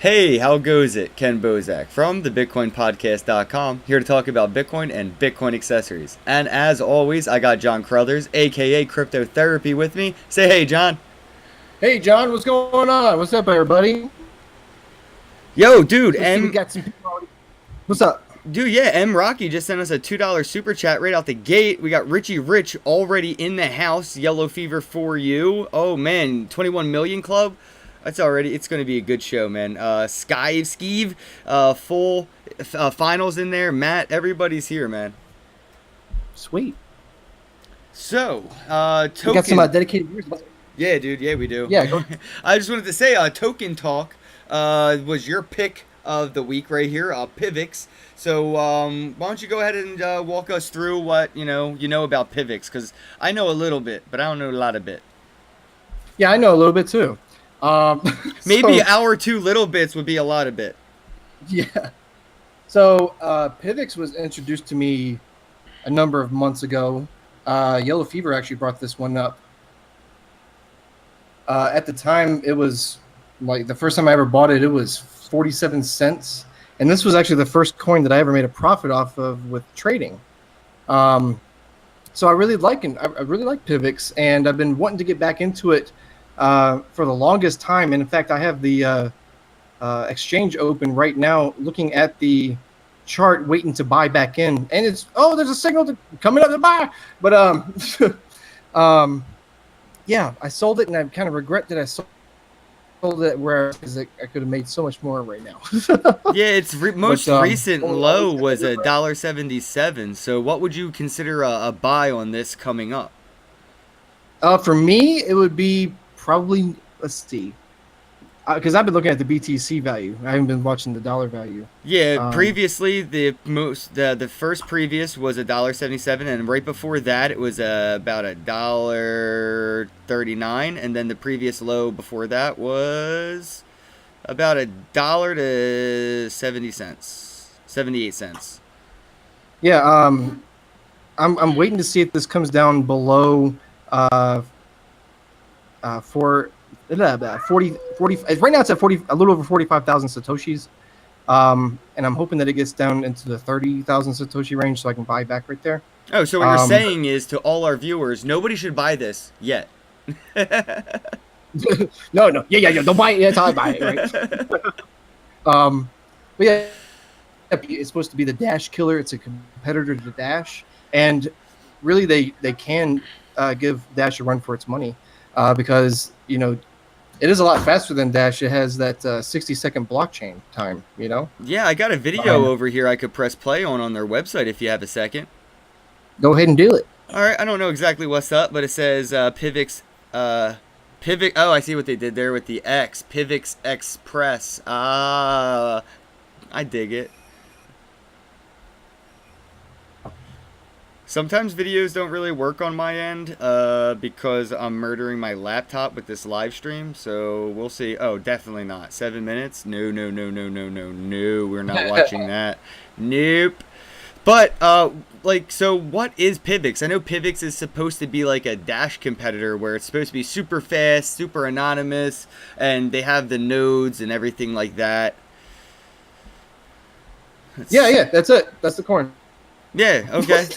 Hey, how goes it? Ken Bozak from the BitcoinPodcast.com, here to talk about Bitcoin and Bitcoin accessories. And as always, I got John Crothers, aka Crypto Therapy, with me. Say hey, John. Hey, John, what's going on? What's up, everybody? Yo, dude, Let's see, we got some people already. What's up? M Rocky just sent us a $2 super chat right out the gate. We got Richie Rich already in the house. Yellow Fever for you. Oh man, 21 million club. It's going to be a good show, man. Skeeve, full finals in there. Matt, everybody's here, man. Sweet. So, We token. got some dedicated viewers. Yeah, dude. Yeah, we do. Yeah, go. I just wanted to say, Token Talk was your pick of the week right here, PIVX. So, why don't you go ahead and walk us through what you know about PIVX? Because I know a little bit, but I don't know a lot of bit. Yeah, I know a little bit too. Maybe so, our two little bits would be a lot of bit. Yeah. So, PIVX was introduced to me a number of months ago. Yellow Fever actually brought this one up. At the time, it was like the first time I ever bought it, it was 47 cents. And this was actually the first coin that I ever made a profit off of with trading. So I really like it. I really like PIVX, and I've been wanting to get back into it for the longest time. And in fact, I have the exchange open right now, looking at the chart, waiting to buy back in. And it's there's a signal coming up to buy. But yeah, I sold it, and I kind of regret that I sold it because I could have made so much more right now. Yeah, its most recent low was $1.77. So, what would you consider a buy on this coming up? For me, it would be probably, let's see, because I've been looking at the BTC value. I haven't been watching the dollar value. Yeah, previously the first previous was $1.77, and right before that it was about $1.39, and then the previous low before that was about $1 to 78 cents. Yeah, I'm waiting to see if this comes down below for 40 right now it's at 40, a little over 45,000 satoshis, and I'm hoping that it gets down into the 30,000 satoshi range so I can buy back right there. Oh, so what you're saying is, to all our viewers, nobody should buy this yet. No, yeah, don't buy it. That's how I buy it, right? But yeah, it's supposed to be the Dash killer. It's a competitor to Dash, and really they can give Dash a run for its money, because it is a lot faster than Dash. It has that 60-second blockchain time, Yeah, I got a video over here I could press play on their website if you have a second. Go ahead and do it. All right, I don't know exactly what's up, but it says PIVX. PIVX. Oh, I see what they did there with the X. PIVX Express. I dig it. Sometimes videos don't really work on my end because I'm murdering my laptop with this live stream. So we'll see. Oh, definitely not. 7 minutes? No. We're not watching that. Nope. But, so what is PIVX? I know PIVX is supposed to be like a Dash competitor where it's supposed to be super fast, super anonymous, and they have the nodes and everything like that. Yeah, that's it. That's the coin. Yeah, okay.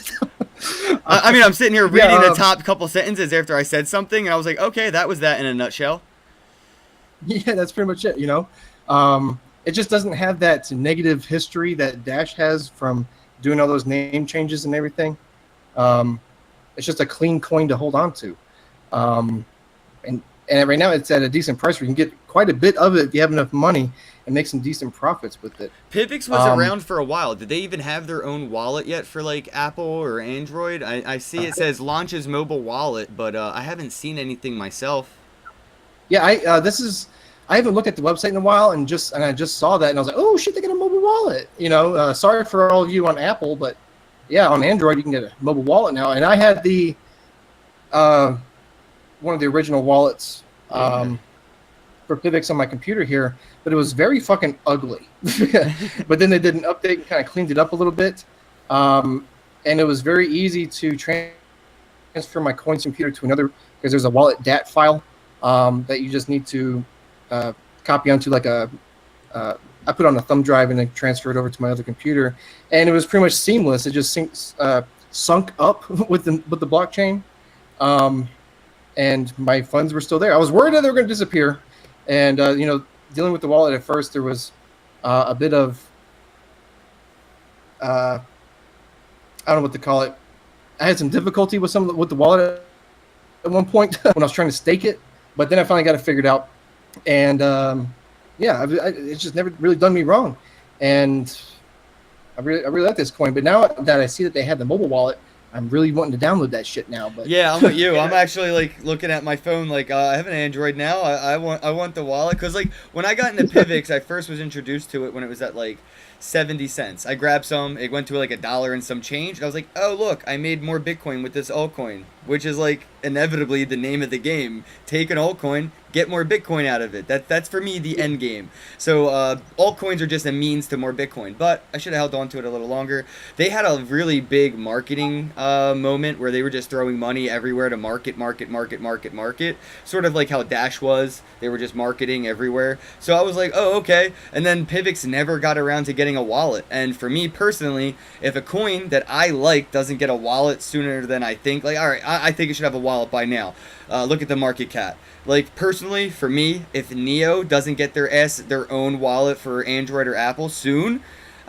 I mean, I'm sitting here reading the top couple sentences after I said something, and I was like, okay, that was that in a nutshell. Yeah, that's pretty much it, It just doesn't have that negative history that Dash has from doing all those name changes and everything. It's just a clean coin to hold on to. And right now it's at a decent price where you can get quite a bit of it if you have enough money and make some decent profits with it. PIVX was around for a while. Did they even have their own wallet yet for like Apple or Android? I see it says launches mobile wallet, but I haven't seen anything myself. Yeah, I haven't looked at the website in a while, and I just saw that, and I was like, oh shit, they got a mobile wallet. Sorry for all of you on Apple, but yeah, on Android you can get a mobile wallet now. And I had the one of the original wallets for PIVX on my computer here, but it was very fucking ugly. But then they did an update and kind of cleaned it up a little bit, and it was very easy to transfer my coins computer to another, because there's a wallet DAT file that you just need to copy onto like a I put it on a thumb drive and then transfer it over to my other computer, and it was pretty much seamless. It just sunk up with the blockchain, and my funds were still there. I was worried that they were going to disappear, and dealing with the wallet at first, there was a bit of I don't know what to call it. I had some difficulty with with the wallet at one point when I was trying to stake it, but then I finally got it figured out, and it's just never really done me wrong, and I really like this coin. But now that I see that they have the mobile wallet, I'm really wanting to download that shit now. But yeah, I'm with you. I'm actually like looking at my phone. Like I have an Android now. I want the wallet because like when I got into PIVX, I first was introduced to it when it was at like 70 cents. I grabbed some. It went to like $1 and some change. And I was like, oh look, I made more Bitcoin with this altcoin, which is like inevitably the name of the game. Take an altcoin, get more Bitcoin out of it. That's for me the end game. So altcoins are just a means to more Bitcoin. But I should have held on to it a little longer. They had a really big marketing moment where they were just throwing money everywhere to market. Sort of like how Dash was. They were just marketing everywhere. So I was like, oh, okay. And then PIVX never got around to getting a wallet. And for me personally, if a coin that I like doesn't get a wallet sooner than I think, like, all right, I think it should have a wallet by now. Look at the market cap. Like, personally, for me, if Neo doesn't get their own wallet for Android or Apple soon,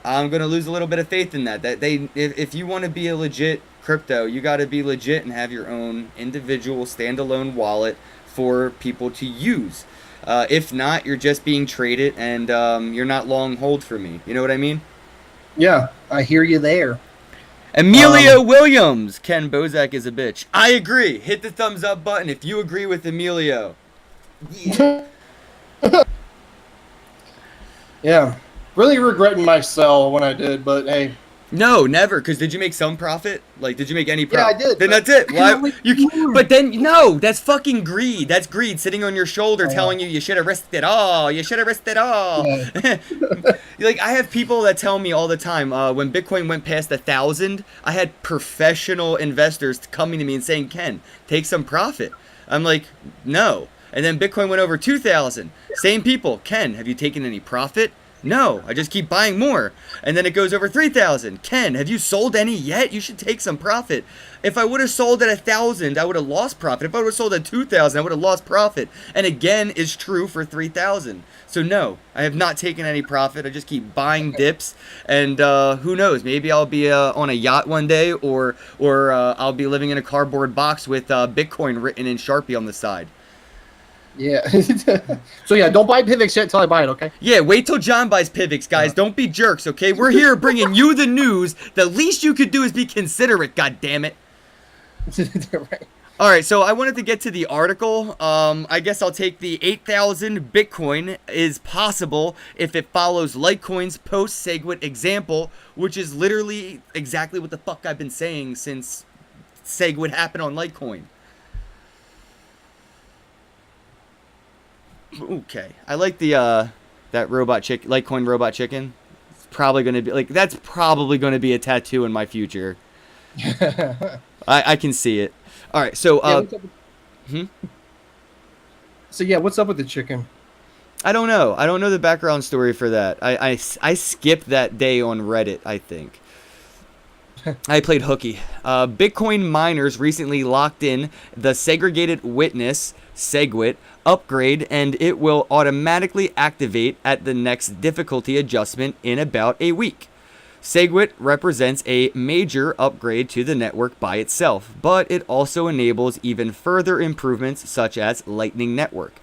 I'm going to lose a little bit of faith in that. If you want to be a legit crypto, you got to be legit and have your own individual standalone wallet for people to use. If not, you're just being traded, and you're not long hold for me. You know what I mean? Yeah, I hear you there. Emilio Williams, Ken Bosak is a bitch. I agree. Hit the thumbs up button if you agree with Emilio. Yeah. Yeah, really regretting my sell when I did, but hey. No, never. Because did you make some profit? Like, did you make any profit? Yeah, I did. Then that's it. Why? But then, no, that's fucking greed. That's greed sitting on your shoulder telling you should have risked it all. You should have risked it all. Yeah. Like, I have people that tell me all the time, when Bitcoin went past 1,000, I had professional investors coming to me and saying, Ken, take some profit. I'm like, no. And then Bitcoin went over 2,000. Same people. Ken, have you taken any profit? No, I just keep buying more. And then it goes over 3,000. Ken, have you sold any yet? You should take some profit. If I would have sold at 1,000, I would have lost profit. If I would have sold at 2,000, I would have lost profit. And again, is true for 3,000. So no, I have not taken any profit. I just keep buying dips. And who knows? Maybe I'll be on a yacht one day, or I'll be living in a cardboard box with Bitcoin written in Sharpie on the side. Yeah. So yeah, don't buy PIVX yet until I buy it, okay? Yeah, wait till John buys PIVX, guys. Don't be jerks, okay? We're here bringing you the news. The least you could do is be considerate, goddammit. Right. All right, so I wanted to get to the article. I guess I'll take the 8,000 Bitcoin is possible if it follows Litecoin's Post-SegWit example, which is literally exactly what the fuck I've been saying since SegWit happened on Litecoin. Okay, I like the that robot chicken, Litecoin robot chicken. It's probably gonna be like that's probably gonna be a tattoo in my future. I can see it. All right, so So yeah, what's up with the chicken? I don't know. I don't know the background story for that. I skipped that day on Reddit, I think. I played hooky. Bitcoin miners recently locked in the segregated witness SegWit upgrade, and it will automatically activate at the next difficulty adjustment in about a week. SegWit represents a major upgrade to the network by itself, but it also enables even further improvements such as Lightning Network.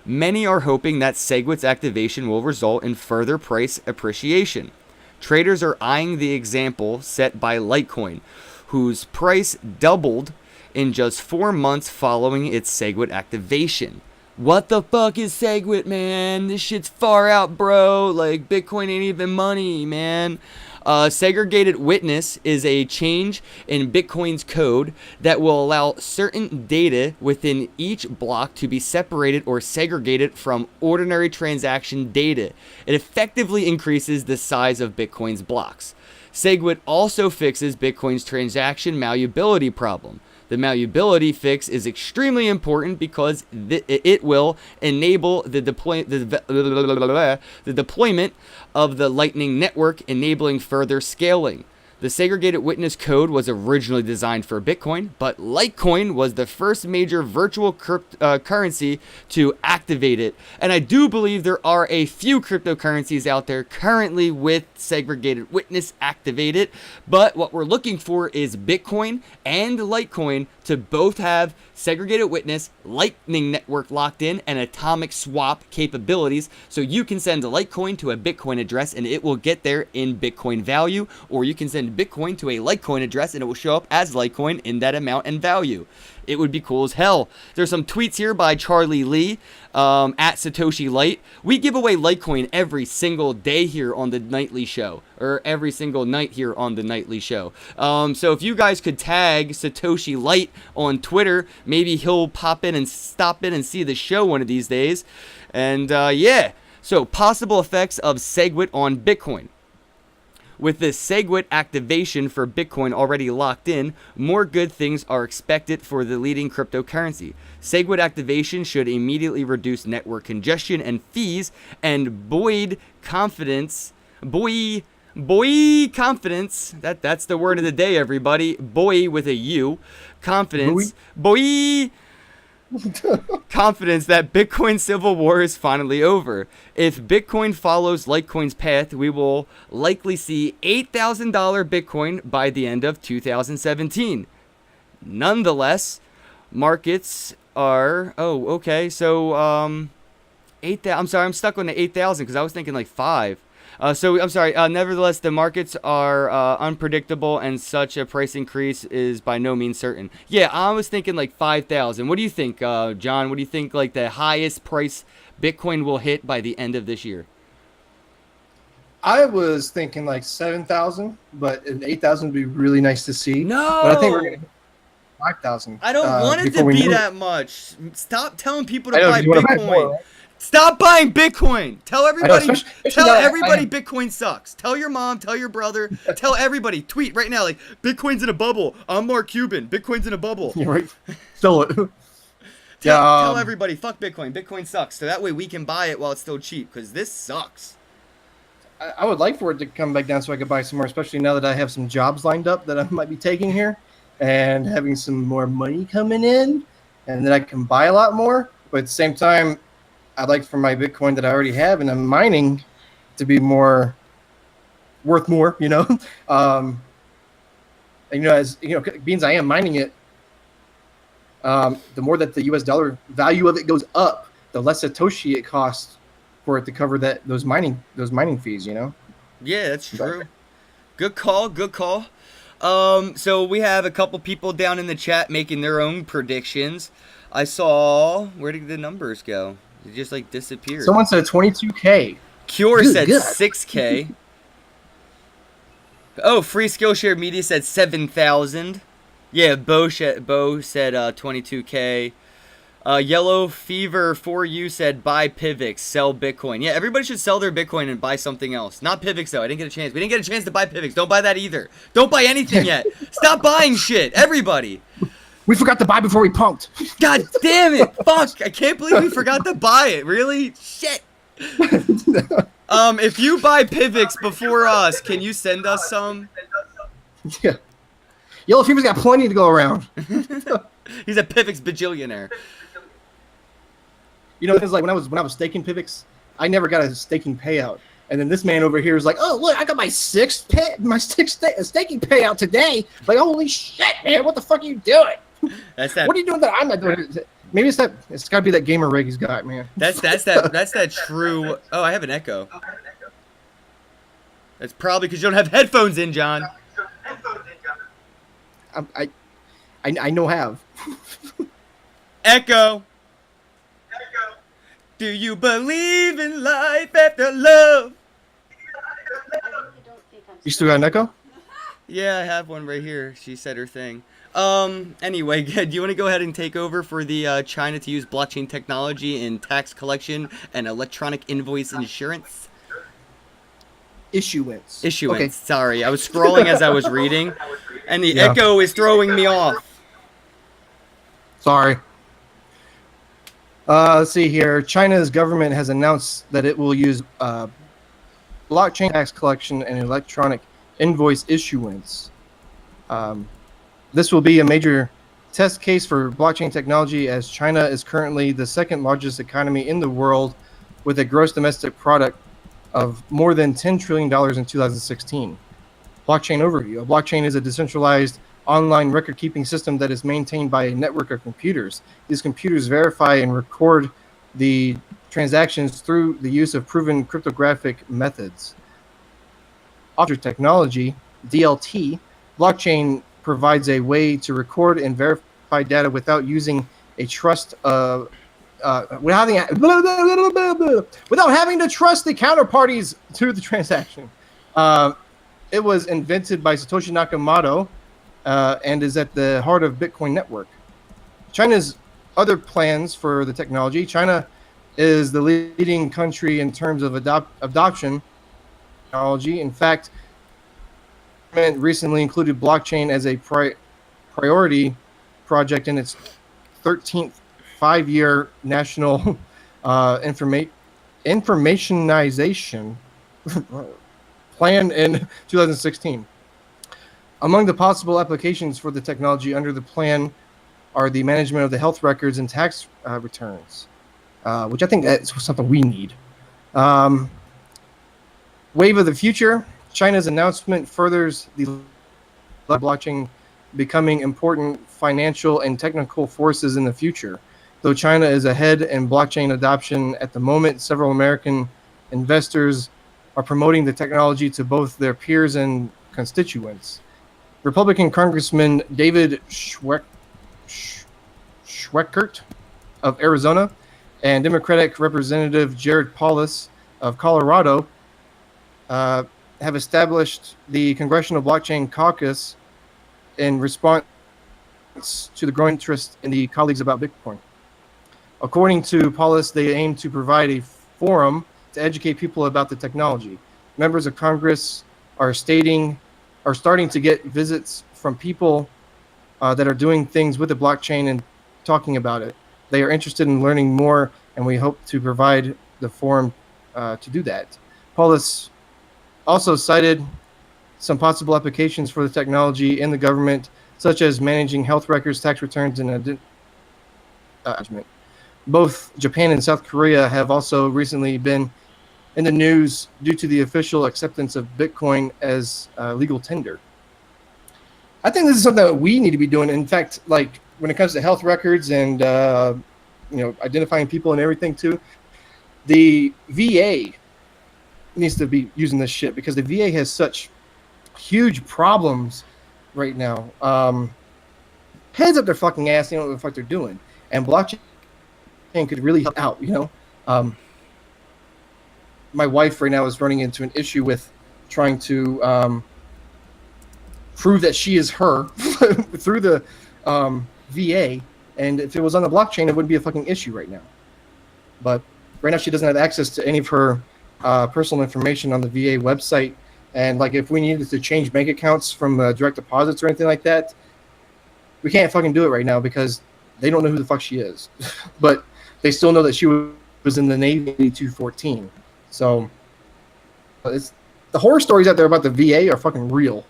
Many are hoping that SegWit's activation will result in further price appreciation. Traders are eyeing the example set by Litecoin, whose price doubled in just 4 months following its SegWit activation. What the fuck is SegWit, man? This shit's far out, bro. Like, Bitcoin ain't even money, man. Segregated witness is a change in Bitcoin's code that will allow certain data within each block to be separated or segregated from ordinary transaction data. It effectively increases the size of Bitcoin's blocks. SegWit also fixes Bitcoin's transaction malleability problem. The malleability fix is extremely important because it will enable the deployment of the Lightning Network, enabling further scaling. The segregated witness code was originally designed for Bitcoin, but Litecoin was the first major virtual currency to activate it. And I do believe there are a few cryptocurrencies out there currently with segregated witness activated, but what we're looking for is Bitcoin and Litecoin to both have segregated witness, Lightning Network locked in, and atomic swap capabilities, so you can send a Litecoin to a Bitcoin address and it will get there in Bitcoin value, or you can send Bitcoin to a Litecoin address and it will show up as Litecoin in that amount and value. It would be cool as hell. There's some tweets here by Charlie Lee at Satoshi Light. We give away Litecoin every single day here on the nightly show, or every single night here on the nightly show. So if you guys could tag Satoshi Light on Twitter, maybe he'll pop in and stop in and see the show one of these days. And yeah, so possible effects of SegWit on Bitcoin. With this SegWit activation for Bitcoin already locked in, more good things are expected for the leading cryptocurrency. SegWit activation should immediately reduce network congestion and fees and buoy confidence. That's the word of the day, everybody. Buoy with a U. Confidence. Buoy. Confidence that Bitcoin's civil war is finally over. If Bitcoin follows Litecoin's path, we will likely see $8,000 Bitcoin by the end of 2017. Nonetheless, markets are... Oh, okay. So, 8,000... I'm sorry, I'm stuck on the 8,000 because I was thinking like 5. Nevertheless, the markets are unpredictable and such a price increase is by no means certain. Yeah, I was thinking like 5,000. What do you think, John? What do you think like the highest price Bitcoin will hit by the end of this year? I was thinking like 7,000, but an 8,000 would be really nice to see. No! But I think we're going to hit 5,000. I don't want it to be that much. Stop telling people to buy Bitcoin. More, right? Stop buying Bitcoin. Tell everybody. Especially Bitcoin sucks. Tell your mom. Tell your brother. Tell everybody. Tweet right now like Bitcoin's in a bubble. I'm Mark Cuban. Bitcoin's in a bubble. You're right. Sell it. Tell everybody. Fuck Bitcoin. Bitcoin sucks. So that way we can buy it while it's still cheap. Because this sucks. I would like for it to come back down so I could buy some more. Especially now that I have some jobs lined up that I might be taking here, and having some more money coming in, and then I can buy a lot more. But at the same time, I'd like for my Bitcoin that I already have and I'm mining to be worth more, you know. And as you know, beans I am mining it. The more that the US dollar value of it goes up, the less Satoshi it costs for it to cover those mining fees, you know. Yeah, that's true. Good call. So we have a couple people down in the chat making their own predictions. I saw, where did the numbers go? It just like disappeared. Someone said 22K. Cure said 6K. Oh, Free Skillshare Media said 7,000. Yeah, Bo said 22K. Yellow Fever 4U said buy PIVX, sell Bitcoin. Yeah, everybody should sell their Bitcoin and buy something else. Not PIVX though. I didn't get a chance. We didn't get a chance to buy PIVX. Don't buy that either. Don't buy anything yet. Stop buying shit. Everybody. We forgot to buy before we punked. God damn it. Fuck. I can't believe we forgot to buy it. Really? Shit. If you buy PIVX before us, can you send us some? Yeah. Yellow Fever's got plenty to go around. He's a PIVX bajillionaire. You know, it's like when I was staking PIVX, I never got a staking payout. And then this man over here is like, "Oh, look, I got my sixth staking payout today." Like, holy shit, man, what the fuck are you doing? That's that. What are you doing that I'm not doing? Maybe it's that. It's got to be that gamer rig he's got, man. That's that true. Oh, I have an echo. That's probably because you don't have headphones in, John. I know have. Echo. Do you believe in life after love? You still got an echo? Yeah, I have one right here. She said her thing. Anyway, do you want to go ahead and take over for the China to use blockchain technology in tax collection and electronic invoice insurance? Issuance. Okay. Sorry, I was scrolling as I was reading, and the echo is throwing me off. Sorry. Let's see here. China's government has announced that it will use blockchain tax collection and electronic invoice issuance. This will be a major test case for blockchain technology, as China is currently the second largest economy in the world with a gross domestic product of more than $10 trillion in 2016. Blockchain overview. A blockchain is a decentralized online record-keeping system that is maintained by a network of computers. These computers verify and record the transactions through the use of proven cryptographic methods. Object technology, DLT. Blockchain provides a way to record and verify data without using a trust without having to trust the counterparties to the transaction. It was invented by Satoshi Nakamoto and is at the heart of Bitcoin network. China's other plans for the technology. China is the leading country in terms of adoption technology. In fact, government recently included blockchain as a priority project in its 13th five-year national informationization plan in 2016. Among the possible applications for the technology under the plan are the management of the health records and tax returns, which I think that's something we need. Wave of the future. China's announcement furthers the blockchain becoming important financial and technical forces in the future. Though China is ahead in blockchain adoption at the moment, several American investors are promoting the technology to both their peers and constituents. Republican Congressman David Schweikert of Arizona and Democratic Representative Jared Polis of Colorado have established the Congressional Blockchain Caucus in response to the growing interest in the colleagues about Bitcoin. According to Polis, they aim to provide a forum to educate people about the technology. Members of Congress are starting to get visits from people that are doing things with the blockchain and talking about it. They are interested in learning more, and we hope to provide the forum to do that. Polis also cited some possible applications for the technology in the government, such as managing health records, tax returns, and management. Both Japan and South Korea have also recently been in the news due to the official acceptance of Bitcoin as legal tender. I think this is something that we need to be doing. In fact, like when it comes to health records and identifying people and everything too, the VA needs to be using this shit because the VA has such huge problems right now. Heads up their fucking ass, they don't know what the fuck they're doing. And blockchain could really help out, my wife right now is running into an issue with trying to prove that she is her through the VA. And if it was on the blockchain, it wouldn't be a fucking issue right now. But right now she doesn't have access to any of her personal information on the VA website. And like if we needed to change bank accounts from direct deposits or anything like that, we can't fucking do it right now because they don't know who the fuck she is. But they still know that she was in the Navy 214. So it's the horror stories out there about the VA are fucking real,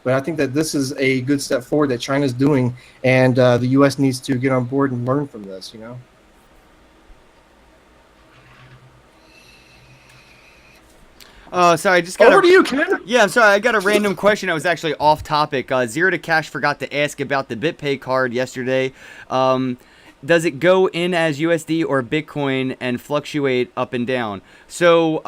But I think that this is a good step forward that China's doing, and the U.S. needs to get on board and learn from this, Sorry, I just got over to you, Ken. Yeah, I'm sorry. I got a random question. I was actually off topic. Zero to Cash forgot to ask about the BitPay card yesterday. Does it go in as USD or Bitcoin and fluctuate up and down? So,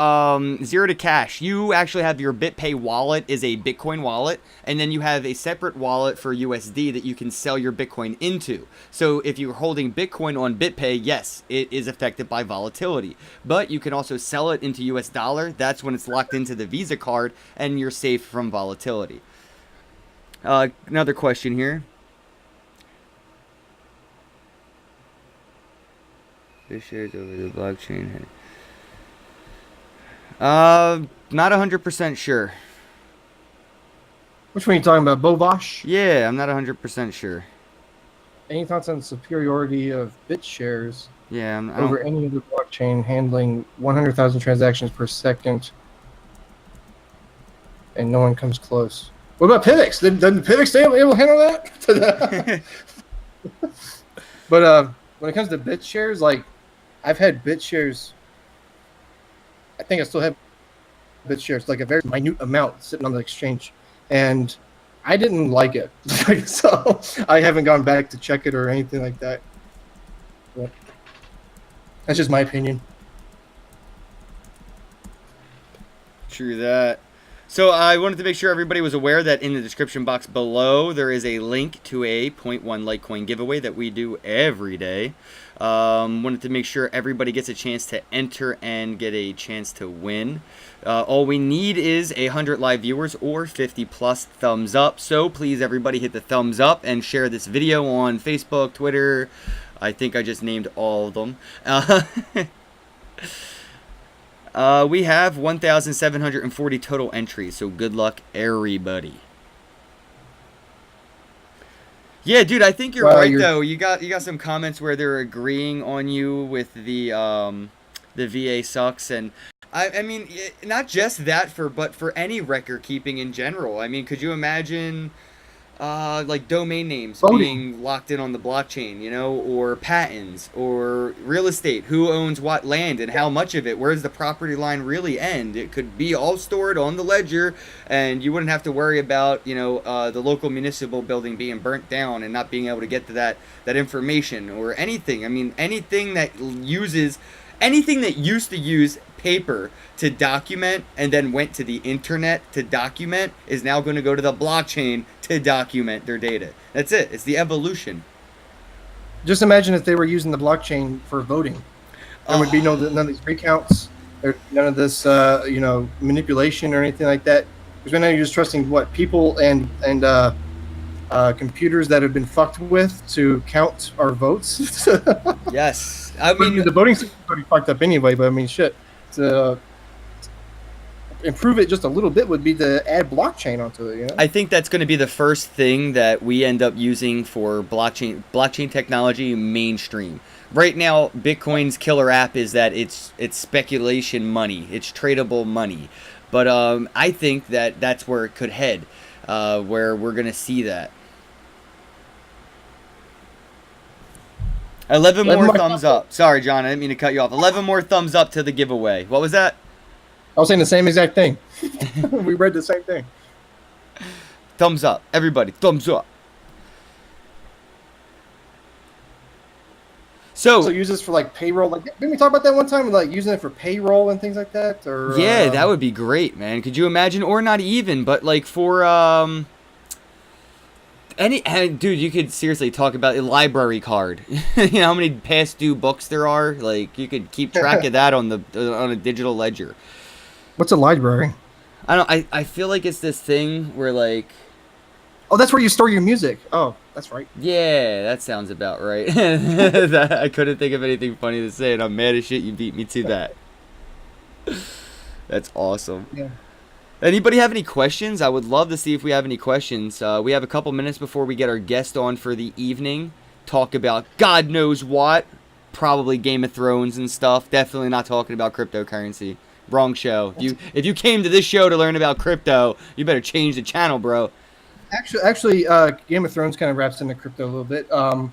Zero to Cash, you actually have your BitPay wallet is a Bitcoin wallet, and then you have a separate wallet for USD that you can sell your Bitcoin into. So, if you're holding Bitcoin on BitPay, yes, it is affected by volatility. But you can also sell it into US dollar. That's when it's locked into the Visa card, and you're safe from volatility. Another question here. This shares over the blockchain. Not 100% sure. Which one are you talking about, Bovash? Yeah, I'm not 100% sure. Any thoughts on the superiority of BitShares Yeah, I don't. over any other blockchain handling 100,000 transactions per second, and no one comes close? What about PIVX? Did PIVX stay able to handle that? But when it comes to BitShares, like I've had BitShares. I think I still have BitShares, like a very minute amount sitting on the exchange, and I didn't like it. So I haven't gone back to check it or anything like that. But that's just my opinion. True that. So I wanted to make sure everybody was aware that in the description box below there is a link to a 0.1 Litecoin giveaway that we do every day. Wanted to make sure everybody gets a chance to enter and get a chance to win. All we need is 100 live viewers or 50 plus thumbs up. So please everybody hit the thumbs up and share this video on Facebook, Twitter. I think I just named all of them. We have 1,740 total entries, so good luck, everybody. Yeah, dude, I think you're right though. You got some comments where they're agreeing on you with the VA sucks, and I mean not just that but for any record keeping in general. I mean, could you imagine like domain names being locked in on the blockchain, you know, or patents, or real estate, who owns what land and how much of it, where's the property line really end? It could be all stored on the ledger, and you wouldn't have to worry about, you know, the local municipal building being burnt down and not being able to get to that information or anything. I mean, anything that used to use paper to document and then went to the internet to document is now going to go to the blockchain to document their data. That's it. It's the evolution. Just imagine if they were using the blockchain for voting. There would be none of these recounts, or none of this, you know, manipulation or anything like that. Because right now you're just trusting what people and computers that have been fucked with to count our votes. Yes, I mean the voting system's already fucked up anyway. But I mean, shit. To improve it just a little bit would be to add blockchain onto it. You know? I think that's going to be the first thing that we end up using for blockchain technology mainstream. Right now, Bitcoin's killer app is that it's speculation money, it's tradable money. But I think that that's where it could head, where we're going to see that. 11 more thumbs up. Sorry, John, I didn't mean to cut you off. 11 more thumbs up to the giveaway. What was that? I was saying the same exact thing. We read the same thing. Thumbs up. Everybody, thumbs up. So use this for like payroll. Like, didn't we talk about that one time? Like using it for payroll and things like that? Or yeah, that would be great, man. Could you imagine? Or not even, but like for dude, you could seriously talk about a library card. You know how many past due books there are? Like, you could keep track of that on a digital ledger. What's a library? I feel like it's this thing where like, oh, that's where you store your music. Oh, that's right. Yeah, that sounds about right. I couldn't think of anything funny to say, and I'm mad as shit you beat me to that. That's awesome. Yeah. Anybody have any questions? I would love to see if we have any questions. We have a couple minutes before we get our guest on for the evening. Talk about God knows what. Probably Game of Thrones and stuff. Definitely not talking about cryptocurrency. Wrong show. If you came to this show to learn about crypto, you better change the channel, bro. Actually, Game of Thrones kind of wraps into crypto a little bit. I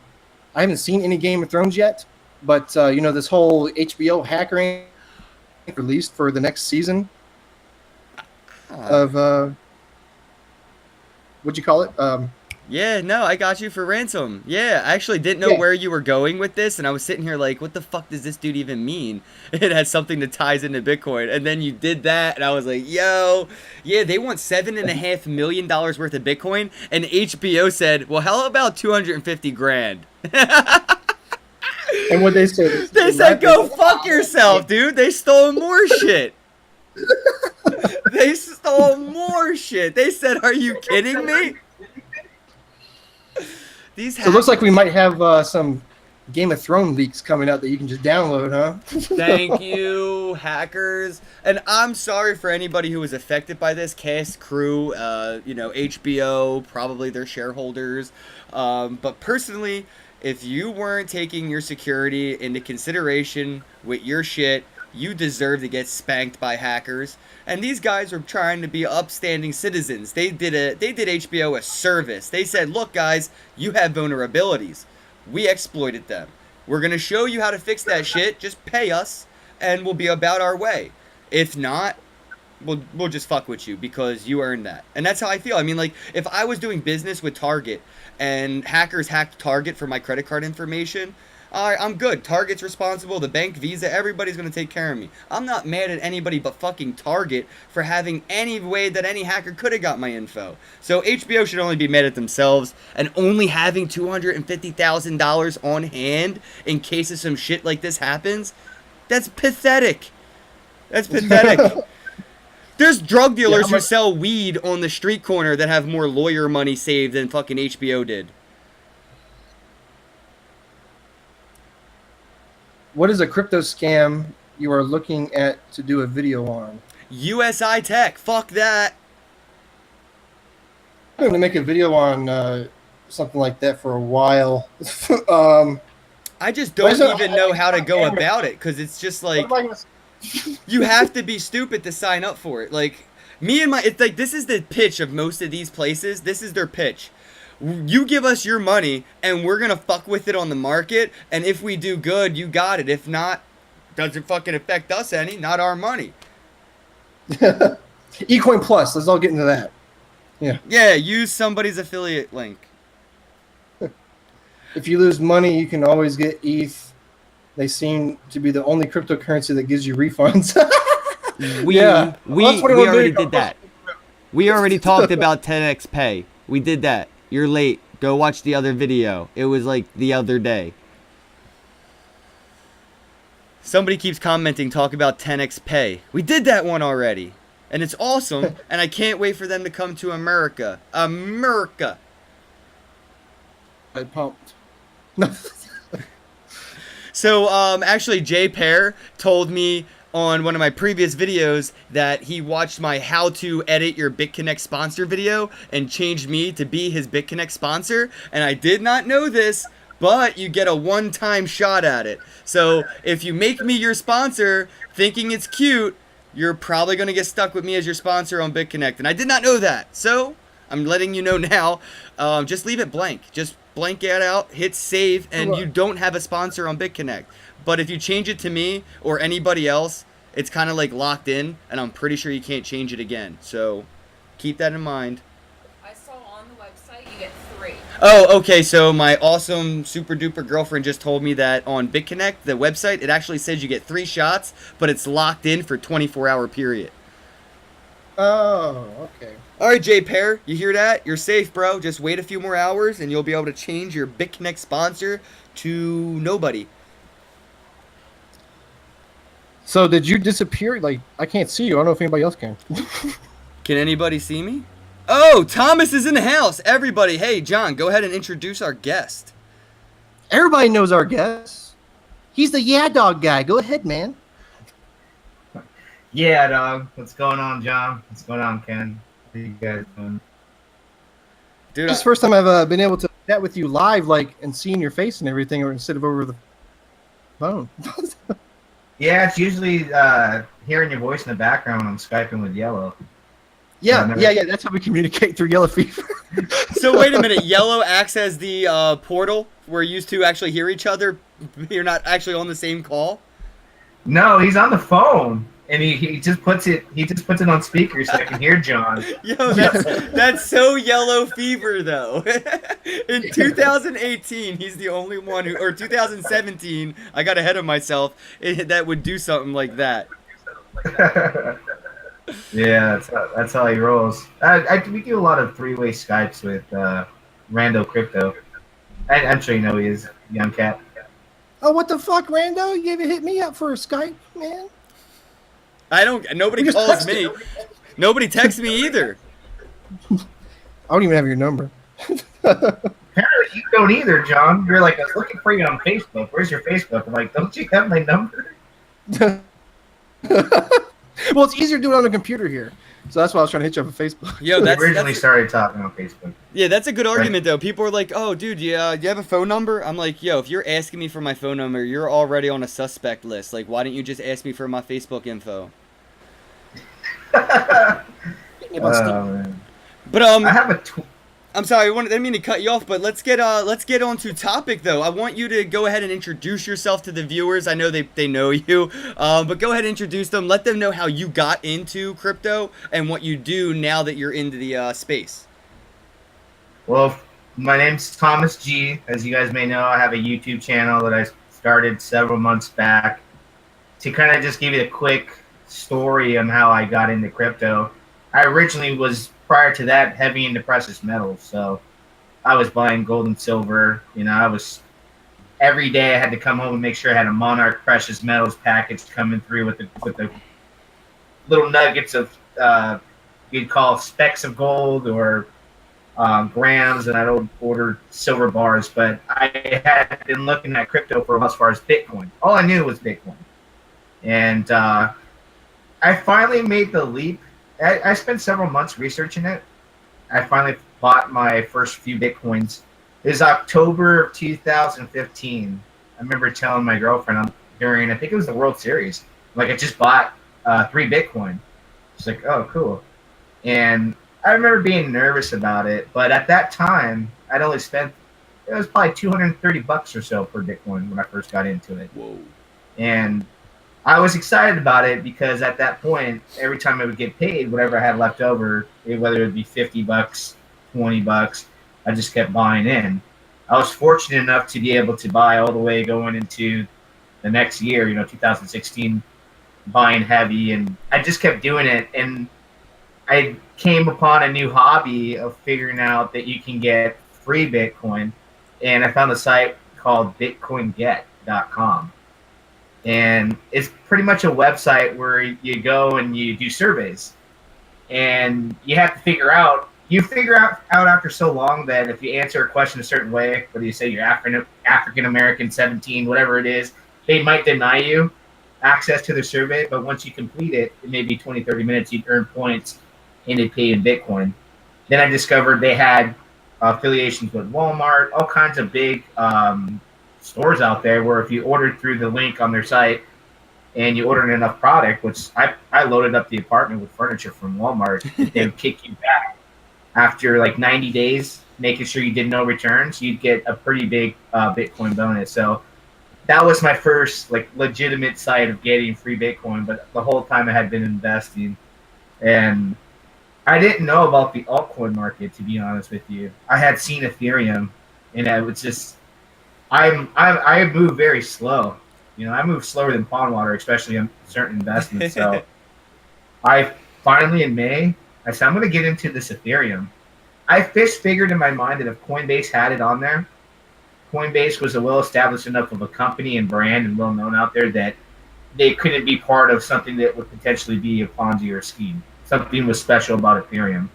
haven't seen any Game of Thrones yet, but you know, this whole HBO hackering released for the next season of what'd you call it? Yeah, no, I got you for ransom. Yeah, I actually didn't know where you were going with this, and I was sitting here like, what the fuck does this dude even mean? It has something that ties into Bitcoin, and then you did that, and I was like, yo, yeah, they want $7.5 million worth of Bitcoin, and HBO said, well, how about 250 grand? And what they said? They said, go fuck yourself, dude. They stole more shit. They stole more shit. They said, are you kidding me? So it looks like we might have some Game of Thrones leaks coming out that you can just download, huh? Thank you, hackers. And I'm sorry for anybody who was affected by this. Cast crew, you know, HBO, probably their shareholders. But personally, if you weren't taking your security into consideration with your shit, you deserve to get spanked by hackers. And these guys are trying to be upstanding citizens. They did HBO a service. They said, "Look, guys, you have vulnerabilities. We exploited them. We're gonna show you how to fix that shit. Just pay us, and we'll be about our way. If not, we'll just fuck with you because you earned that." And that's how I feel. I mean, like, if I was doing business with Target and hackers hacked Target for my credit card information, all right, I'm good. Target's responsible. The bank, Visa, everybody's going to take care of me. I'm not mad at anybody but fucking Target for having any way that any hacker could have got my info. So HBO should only be mad at themselves, and only having $250,000 on hand in case of some shit like this happens, that's pathetic. That's pathetic. There's drug dealers who sell weed on the street corner that have more lawyer money saved than fucking HBO did. What is a crypto scam you are looking at to do a video on? USI Tech. Fuck that. I'm going to make a video on something like that for a while. I just don't even know how to go about it, because it's just like, you have to be stupid to sign up for it. Like, it's like, this is the pitch of most of these places. This is their pitch. You give us your money, and we're going to fuck with it on the market, and if we do good, you got it. If not, doesn't fucking affect us any, not our money. eCoin Plus, let's all get into that. Yeah, use somebody's affiliate link. If you lose money, you can always get ETH. They seem to be the only cryptocurrency that gives you refunds. We already did that. We already talked about 10x pay. We did that. You're late. Go watch the other video. It was like the other day. Somebody keeps commenting, talk about 10x pay. We did that one already. And it's awesome. And I can't wait for them to come to America. America. I pumped. So, actually, Jay Pear told me on one of my previous videos that he watched my how to edit your BitConnect sponsor video and changed me to be his BitConnect sponsor. And I did not know this, but you get a one-time shot at it. So if you make me your sponsor thinking it's cute, you're probably going to get stuck with me as your sponsor on BitConnect. And I did not know that. So I'm letting you know now. Just leave it blank. Just blank it out, hit save, and you don't have a sponsor on BitConnect. But if you change it to me or anybody else, it's kind of like locked in, and I'm pretty sure you can't change it again. So keep that in mind. I saw on the website you get 3. Oh, okay. So my awesome super duper girlfriend just told me that on BitConnect, the website, it actually says you get 3 shots, but it's locked in for 24-hour period. Oh, okay. All right, Jay Pear, you hear that? You're safe, bro. Just wait a few more hours, and you'll be able to change your BitConnect sponsor to nobody. So did you disappear? Like, I can't see you. I don't know if anybody else can. Can anybody see me? Oh, Thomas is in the house. Everybody, hey, John, go ahead and introduce our guest. Everybody knows our guest. He's the Yeah Dog guy. Go ahead, man. Yeah, dog. What's going on, John? What's going on, Ken? How you guys doing? Dude, This is the first time I've been able to chat with you live, like, and seeing your face and everything, or instead of over the phone. Yeah, it's usually hearing your voice in the background when I'm Skyping with Yellow. Yeah. That's how we communicate through Yellow Fever. So wait a minute. Yellow acts as the portal where you two actually hear each other. You're not actually on the same call. No, he's on the phone, and he just puts it on speaker so I can hear John. Yo, that's so Yellow Fever though. In 2018, he's the only one who, or 2017, I got ahead of myself, that would do something like that. Yeah, that's how he rolls. We do a lot of 3-way Skypes with Rando Crypto. I'm sure you know he is, Young Cat. Oh, what the fuck, Rando? You even hit me up for a Skype, man? Nobody calls me. Nobody texts me either. I don't even have your number. Apparently you don't either, John. You're like, I was looking for you on Facebook. Where's your Facebook? I'm like, don't you have my number? Well, it's easier to do it on a computer here, so that's why I was trying to hit you up on Facebook. Yo, We that's originally started talking on Facebook. yeah, that's a good argument though. People are like, "Oh, dude, do you have a phone number?" I'm like, "Yo, if you're asking me for my phone number, you're already on a suspect list. Like, why didn't you just ask me for my Facebook info?" Man. But I have a I'm sorry, I didn't mean to cut you off, but let's get on to topic though. I want you to go ahead and introduce yourself to the viewers. I know they know you, but go ahead and introduce them. Let them know how you got into crypto and what you do now that you're into the space. Well, my name's Thomas G. As you guys may know, I have a YouTube channel that I started several months back to kind of just give you a quick story on how I got into crypto. I originally was, prior to that, heavy into precious metals. So I was buying gold and silver. You know, I was every day I had to come home and make sure I had a Monarch precious metals package coming through with the little nuggets of you'd call specks of gold or grams, and I'd order silver bars. But I had been looking at crypto for as far as Bitcoin. All I knew was Bitcoin, and I finally made the leap. I spent several months researching it. I finally bought my first few Bitcoins. It was October of 2015. I remember telling my girlfriend during, I think it was the World Series, like I just bought 3 Bitcoin. She's like, oh, cool. And I remember being nervous about it, but at that time, I'd only spent, it was probably $230 or so per Bitcoin when I first got into it. Whoa. And I was excited about it because at that point, every time I would get paid, whatever I had left over, whether it would be $50, $20, I just kept buying in. I was fortunate enough to be able to buy all the way going into the next year, 2016, buying heavy, and I just kept doing it. And I came upon a new hobby of figuring out that you can get free Bitcoin, and I found a site called bitcoinget.com. And it's pretty much a website where you go and you do surveys, and you have to figure out after so long that if you answer a question a certain way, whether you say you're African American, 17, whatever it is, they might deny you access to the survey. But once you complete it, it may be 20, 30 minutes, you'd earn points and they pay in Bitcoin. Then I discovered they had affiliations with Walmart, all kinds of big stores out there where if you ordered through the link on their site and you ordered enough product, which I loaded up the apartment with furniture from Walmart, they would kick you back after like 90 days, making sure you did no returns. You'd get a pretty big Bitcoin bonus. So that was my first like legitimate site of getting free Bitcoin. But the whole time I had been investing, and I didn't know about the altcoin market, to be honest with you. I had seen Ethereum, and I was just I move very slow. I move slower than pond water, especially on certain investments. So I finally in May, I said, I'm going to get into this Ethereum. I figured in my mind that if Coinbase had it on there, Coinbase was a well-established enough of a company and brand and well-known out there that they couldn't be part of something that would potentially be a Ponzi or a scheme. Something was special about Ethereum.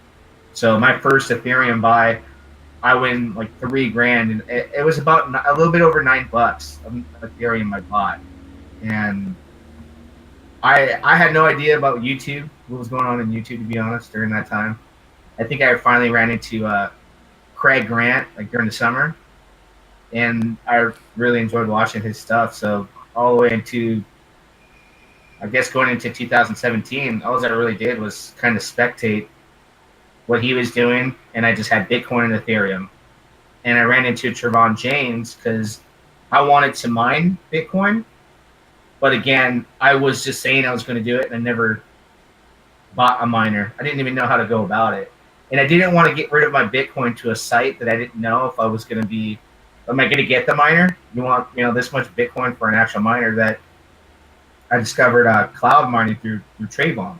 So my first Ethereum buy, I win like $3,000, and it was about a little bit over $9 of Ethereum I bought. And I had no idea about YouTube, what was going on in YouTube, to be honest, during that time. I think I finally ran into Craig Grant like during the summer, and I really enjoyed watching his stuff. So all the way into, I guess, going into 2017, all I really did was kind of spectate what he was doing, and I just had Bitcoin and Ethereum. And I ran into Trevon James because I wanted to mine Bitcoin, but again, I was just saying I was going to do it, and I never bought a miner. I didn't even know how to go about it, and I didn't want to get rid of my Bitcoin to a site that I didn't know if I was going to be. Am I going to get the miner? You want this much Bitcoin for an actual miner? That I discovered cloud mining through Trayvon,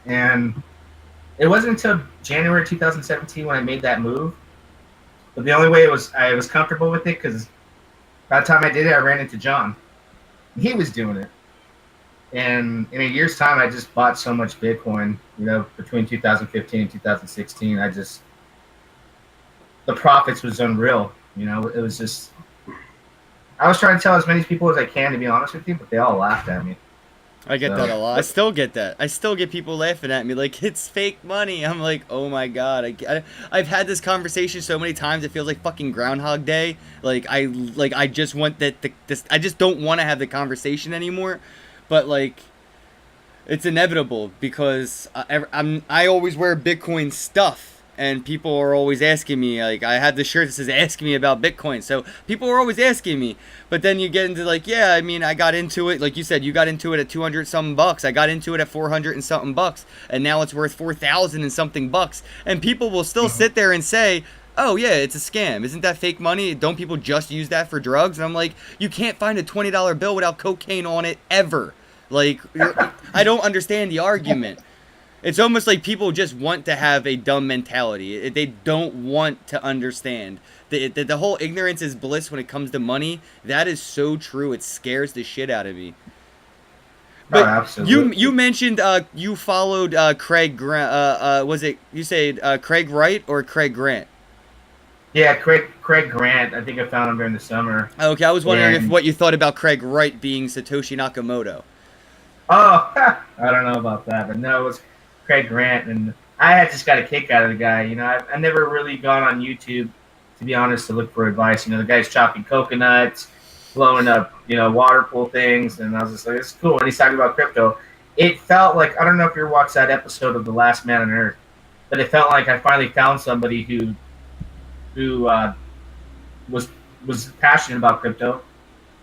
and it wasn't until January 2017 when I made that move. But the only way I was comfortable with it because by the time I did it, I ran into John. He was doing it. And in a year's time, I just bought so much Bitcoin, between 2015 and 2016. The profits was unreal. It was just, I was trying to tell as many people as I can, to be honest with you, but they all laughed at me. I get that a lot. I still get that. I still get people laughing at me like it's fake money. I'm like, oh my god. I've had this conversation so many times. It feels like fucking Groundhog Day. I just want this. I just don't want to have the conversation anymore. But like, it's inevitable because I always wear Bitcoin stuff. And people are always asking me, like, I have this shirt that says, ask me about Bitcoin. So people are always asking me. But then you get into, like, yeah, I mean, I got into it. Like you said, you got into it at 200 something bucks. I got into it at 400 and something bucks. And now it's worth 4,000 and something bucks. And people will still sit there and say, oh, yeah, it's a scam. Isn't that fake money? Don't people just use that for drugs? And I'm like, you can't find a $20 bill without cocaine on it ever. Like, I don't understand the argument. It's almost like people just want to have a dumb mentality. They don't want to understand. The whole ignorance is bliss when it comes to money. That is so true. It scares the shit out of me. But absolutely. you mentioned you followed Craig Grant. Was it you said Craig Wright or Craig Grant? Yeah, Craig Grant. I think I found him during the summer. Okay, I was wondering what you thought about Craig Wright being Satoshi Nakamoto. Oh, I don't know about that, but no, it was Craig Grant, and I had just got a kick out of the guy. You know, I've never really gone on YouTube, to be honest, to look for advice. You know, the guy's chopping coconuts, blowing up, you know, water pool things, and I was just like, it's cool. And he's talking about crypto. It felt like, I don't know if you ever watched that episode of The Last Man on Earth, but it felt like I finally found somebody who was passionate about crypto,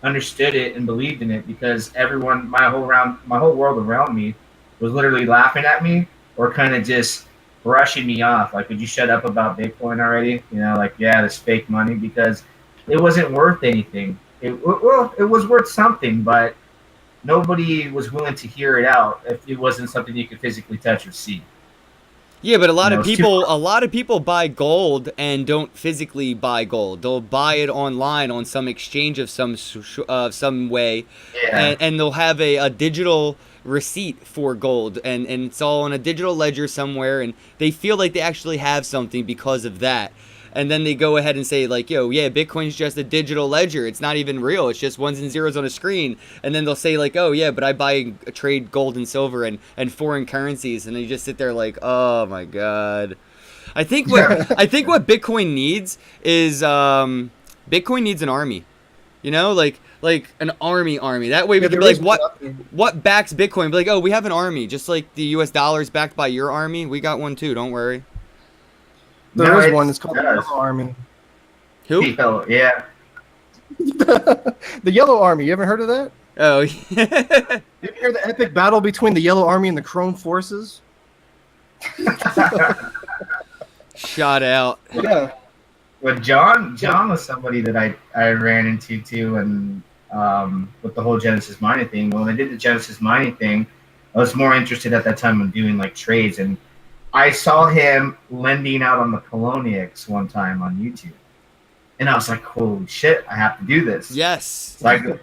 understood it, and believed in it, because everyone, my whole world around me was literally laughing at me or kind of just brushing me off. Like, would you shut up about Bitcoin already? You know, like, yeah, this fake money, because it wasn't worth anything. It was worth something, but nobody was willing to hear it out if it wasn't something you could physically touch or see. Yeah, but a lot of people buy gold and don't physically buy gold. They'll buy it online on some exchange of some way, and they'll have a digital receipt for gold, and it's all on a digital ledger somewhere, and they feel like they actually have something because of that. And then they go ahead and say, like, yo, yeah, Bitcoin's just a digital ledger. It's not even real. It's just ones and zeros on a screen. And then they'll say, like, oh, yeah, but I trade gold and silver and foreign currencies. And they just sit there like, oh, my God. I think what Bitcoin needs is Bitcoin needs an army. You know, like an army. That way we can be like, what backs Bitcoin? Be like, oh, we have an army. Just like the US dollar is backed by your army. We got one, too. Don't worry. There is one. It's called the Yellow Army. Who? Yeah. The Yellow Army. You ever heard of that? Oh, Did you hear the epic battle between the Yellow Army and the Chrome Forces? Shot out. Yeah. But John was somebody that I ran into too, and with the whole Genesis mining thing. When I did the Genesis mining thing, I was more interested at that time in doing like trades, and I saw him lending out on the Poloniex one time on YouTube. And I was like, holy shit, I have to do this. Yes. So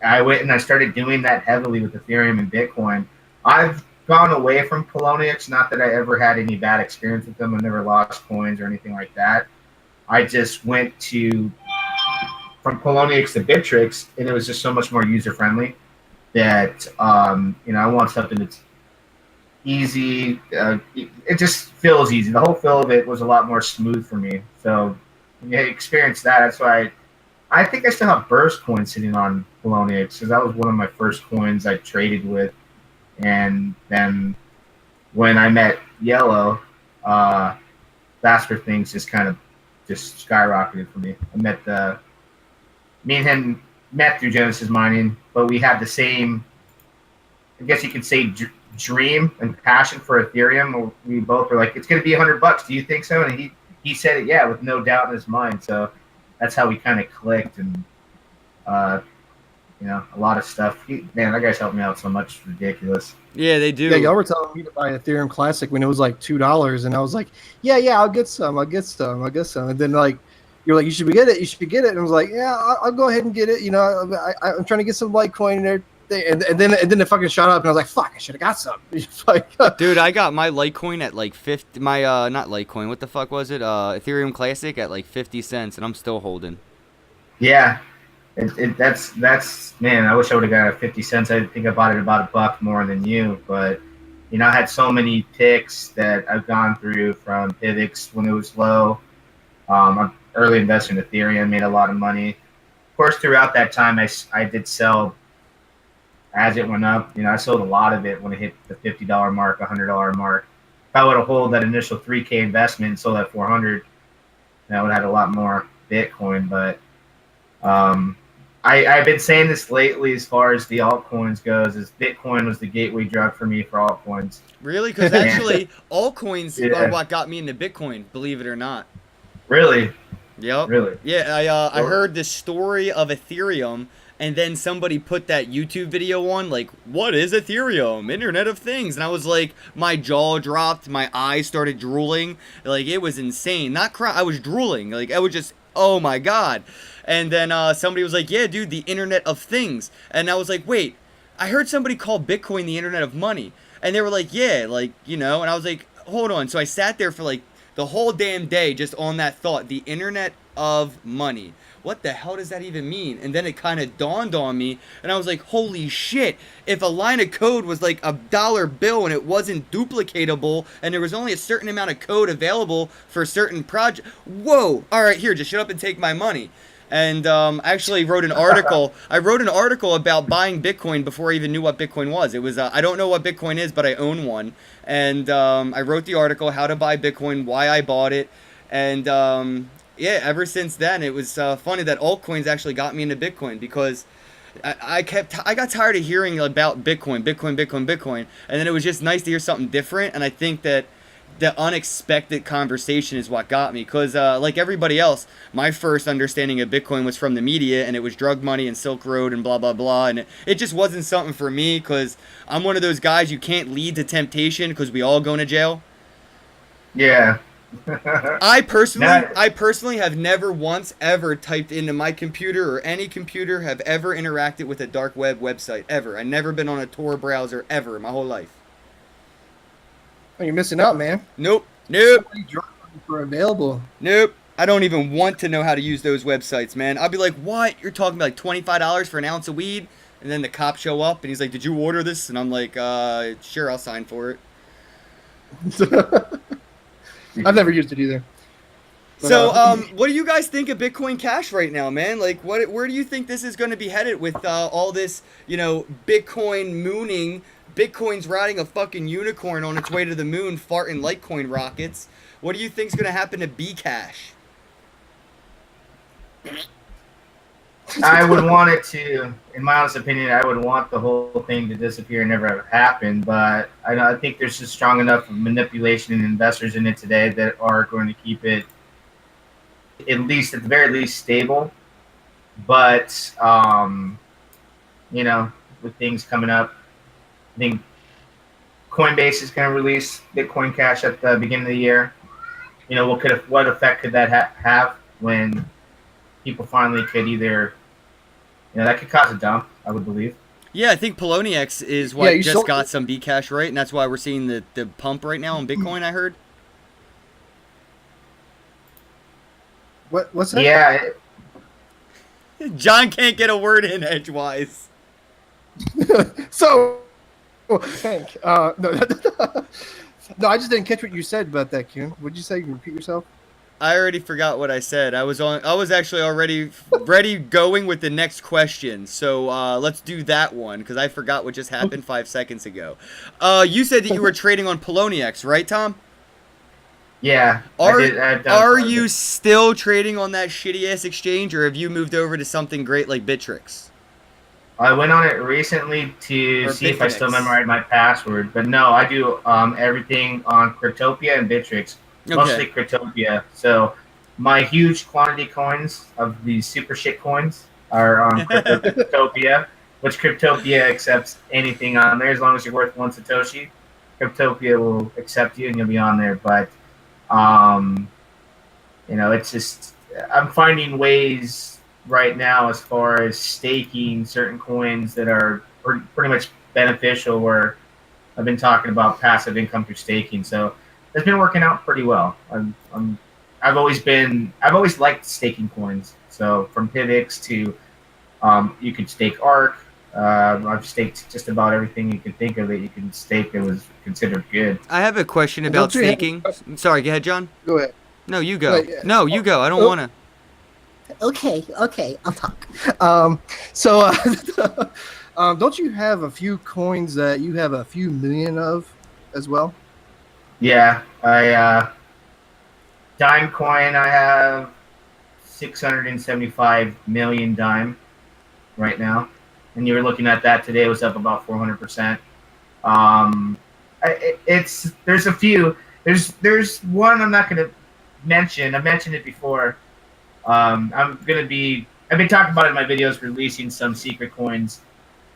I went and I started doing that heavily with Ethereum and Bitcoin. I've gone away from Poloniex, not that I ever had any bad experience with them. I never lost coins or anything like that. I just went from Poloniex to Bittrex, and it was just so much more user-friendly that, I want something that's easy. It just feels easy. The whole feel of it was a lot more smooth for me. So when you experience that, that's why I think I still have Burst coins sitting on Poloniex, because that was one of my first coins I traded with. And then when I met Yellow, that's where things just kind of just skyrocketed for me. Me and him met through Genesis mining, but we had the same, I guess you could say, dream and passion for Ethereum. We both were like, it's going to be $100. Do you think so? And he said it, yeah, with no doubt in his mind. So that's how we kind of clicked, and a lot of stuff. Man, that guy's helped me out so much. It's ridiculous. Yeah, they do. Yeah, y'all were telling me to buy Ethereum Classic when it was like $2, and I was like, yeah, I'll get some. And then like, you're like, you should get it. And I was like, yeah, I'll go ahead and get it. I'm trying to get some Litecoin in there. And then it fucking shot up, and I was like, fuck, I should have got some. Dude, I got my Litecoin at like 50. My not Litecoin. What the fuck was it? Ethereum Classic at like 50 cents, and I'm still holding. Yeah, That's man. I wish I would have got 50 cents. I think I bought it about $1 more than you, but I had so many picks that I've gone through from PIVX when it was low. I'm an early investor in Ethereum, made a lot of money. Of course, throughout that time, I did sell as it went up. I sold a lot of it when it hit the $50 mark, $100 mark. If I would have held that initial 3K investment and sold at 400, I would have had a lot more Bitcoin. But I've been saying this lately as far as the altcoins goes, is Bitcoin was the gateway drug for me for altcoins. Really? Because actually, altcoins Yeah. are what got me into Bitcoin, believe it or not. Really? Yep. Really? Yeah, I heard the story of Ethereum, and then somebody put that YouTube video on, like, what is Ethereum? Internet of Things. And I was like, my jaw dropped, my eyes started drooling. Like, it was insane. Not cry, I was drooling. Like, I was just, oh my God. And then somebody was like, yeah, dude, the Internet of Things. And I was like, wait, I heard somebody call Bitcoin the Internet of Money. And they were like, yeah, like, and I was like, hold on. So I sat there for like the whole damn day just on that thought, the Internet of Money. What the hell does that even mean? And then it kind of dawned on me, and I was like, holy shit, if a line of code was like $1 bill and it wasn't duplicatable, and there was only a certain amount of code available for a certain project, whoa, all right, here, just shut up and take my money. And I actually wrote an article. I wrote an article about buying Bitcoin before I even knew what Bitcoin was. It was, I don't know what Bitcoin is, but I own one. And I wrote the article, how to buy Bitcoin, why I bought it. And yeah, ever since then, it was funny that altcoins actually got me into Bitcoin, because I got tired of hearing about Bitcoin, and then it was just nice to hear something different. And I think that the unexpected conversation is what got me, because like everybody else, my first understanding of Bitcoin was from the media, and it was drug money and Silk Road and blah blah blah, and it just wasn't something for me, because I'm one of those guys, you can't lead to temptation, because we all go to jail. Yeah. I personally have never once ever typed into my computer, or any computer have ever interacted with a dark web website ever. I've never been on a Tor browser ever in my whole life. Oh, you're missing out, man. Nope. For available. Nope. I don't even want to know how to use those websites, man. I'll be like, what? You're talking about like $25 for an ounce of weed? And then the cops show up and he's like, did you order this? And I'm like, sure, I'll sign for it. I've never used it either. But, So, what do you guys think of Bitcoin Cash right now, man? Like, where do you think this is going to be headed with all this, Bitcoin mooning? Bitcoin's riding a fucking unicorn on its way to the moon, farting Litecoin rockets. What do you think's going to happen to Bcash? I would want it to, in my honest opinion, I would want the whole thing to disappear and never happen. But I think there's just strong enough manipulation and investors in it today that are going to keep it, at the very least, stable. But, with things coming up, I think Coinbase is going to release Bitcoin Cash at the beginning of the year. What effect could that have when people finally could either, that could cause a dump, I would believe. Yeah, I think Poloniex is what you just got some Bcash, right? And that's why we're seeing the pump right now on Bitcoin, I heard. What's that? Yeah. John can't get a word in edgewise. So, Hank, no, no, I just didn't catch what you said about that, Kuhn. What did you say? Can you repeat yourself? I already forgot what I said. I was actually already ready going with the next question. So let's do that one, because I forgot what just happened 5 seconds ago. You said that you were trading on Poloniex, right, Tom? Yeah. Are you still trading on that shitty ass exchange, or have you moved over to something great like Bittrex? I went on it recently to see if I still memorized my password, but no, I do everything on Cryptopia and Bittrex. Mostly Cryptopia. So my huge quantity coins of these super shit coins are on Cryptopia, which Cryptopia accepts anything on there as long as you're worth 1 Satoshi. Cryptopia will accept you and you'll be on there. But it's just, I'm finding ways right now as far as staking certain coins that are pretty much beneficial, where I've been talking about passive income through staking. So it's been working out pretty well. I've always liked staking coins. So from PIVX to You could stake ARC. I've staked just about everything you could think of that you can stake that was considered good. I have a question And about don't you have- staking. Sorry, go ahead, John. Go ahead. No, you go. Wait, No, you go. I don't oh. want to. Okay, I'll talk. Don't you have a few coins that you have a few million of as well? Yeah, Dime coin. I have 675 million Dime right now, and you were looking at that today. It was up about 400%. There's a few. There's one I'm not going to mention. I mentioned it before. I've been talking about it in my videos, releasing some secret coins.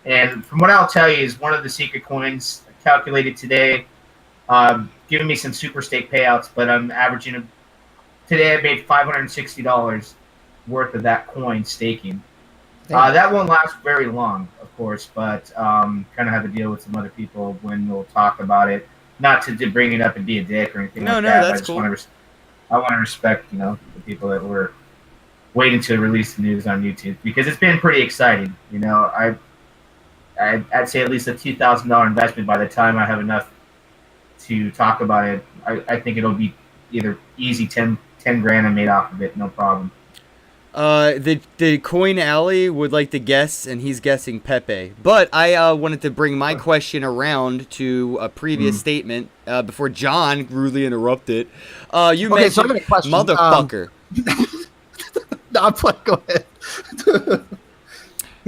And from what I'll tell you is one of the secret coins calculated today, giving me some super stake payouts, but I'm averaging today I made $560 worth of that coin staking. That won't last very long, of course, but kind of have to deal with some other people when we'll talk about it. Not to bring it up and be a dick or anything like that. No, that's I just cool. I want to respect, the people that were waiting to release the news on YouTube, because it's been pretty exciting. I'd say at least a $2,000 investment. By the time I have enough to talk about it, I think it'll be either easy 10 grand I made off of it, no problem. The Coin Alley would like to guess, and he's guessing Pepe. But I wanted to bring my question around to a previous statement before John rudely interrupted. You mentioned so I have a question. motherfucker. No, go ahead.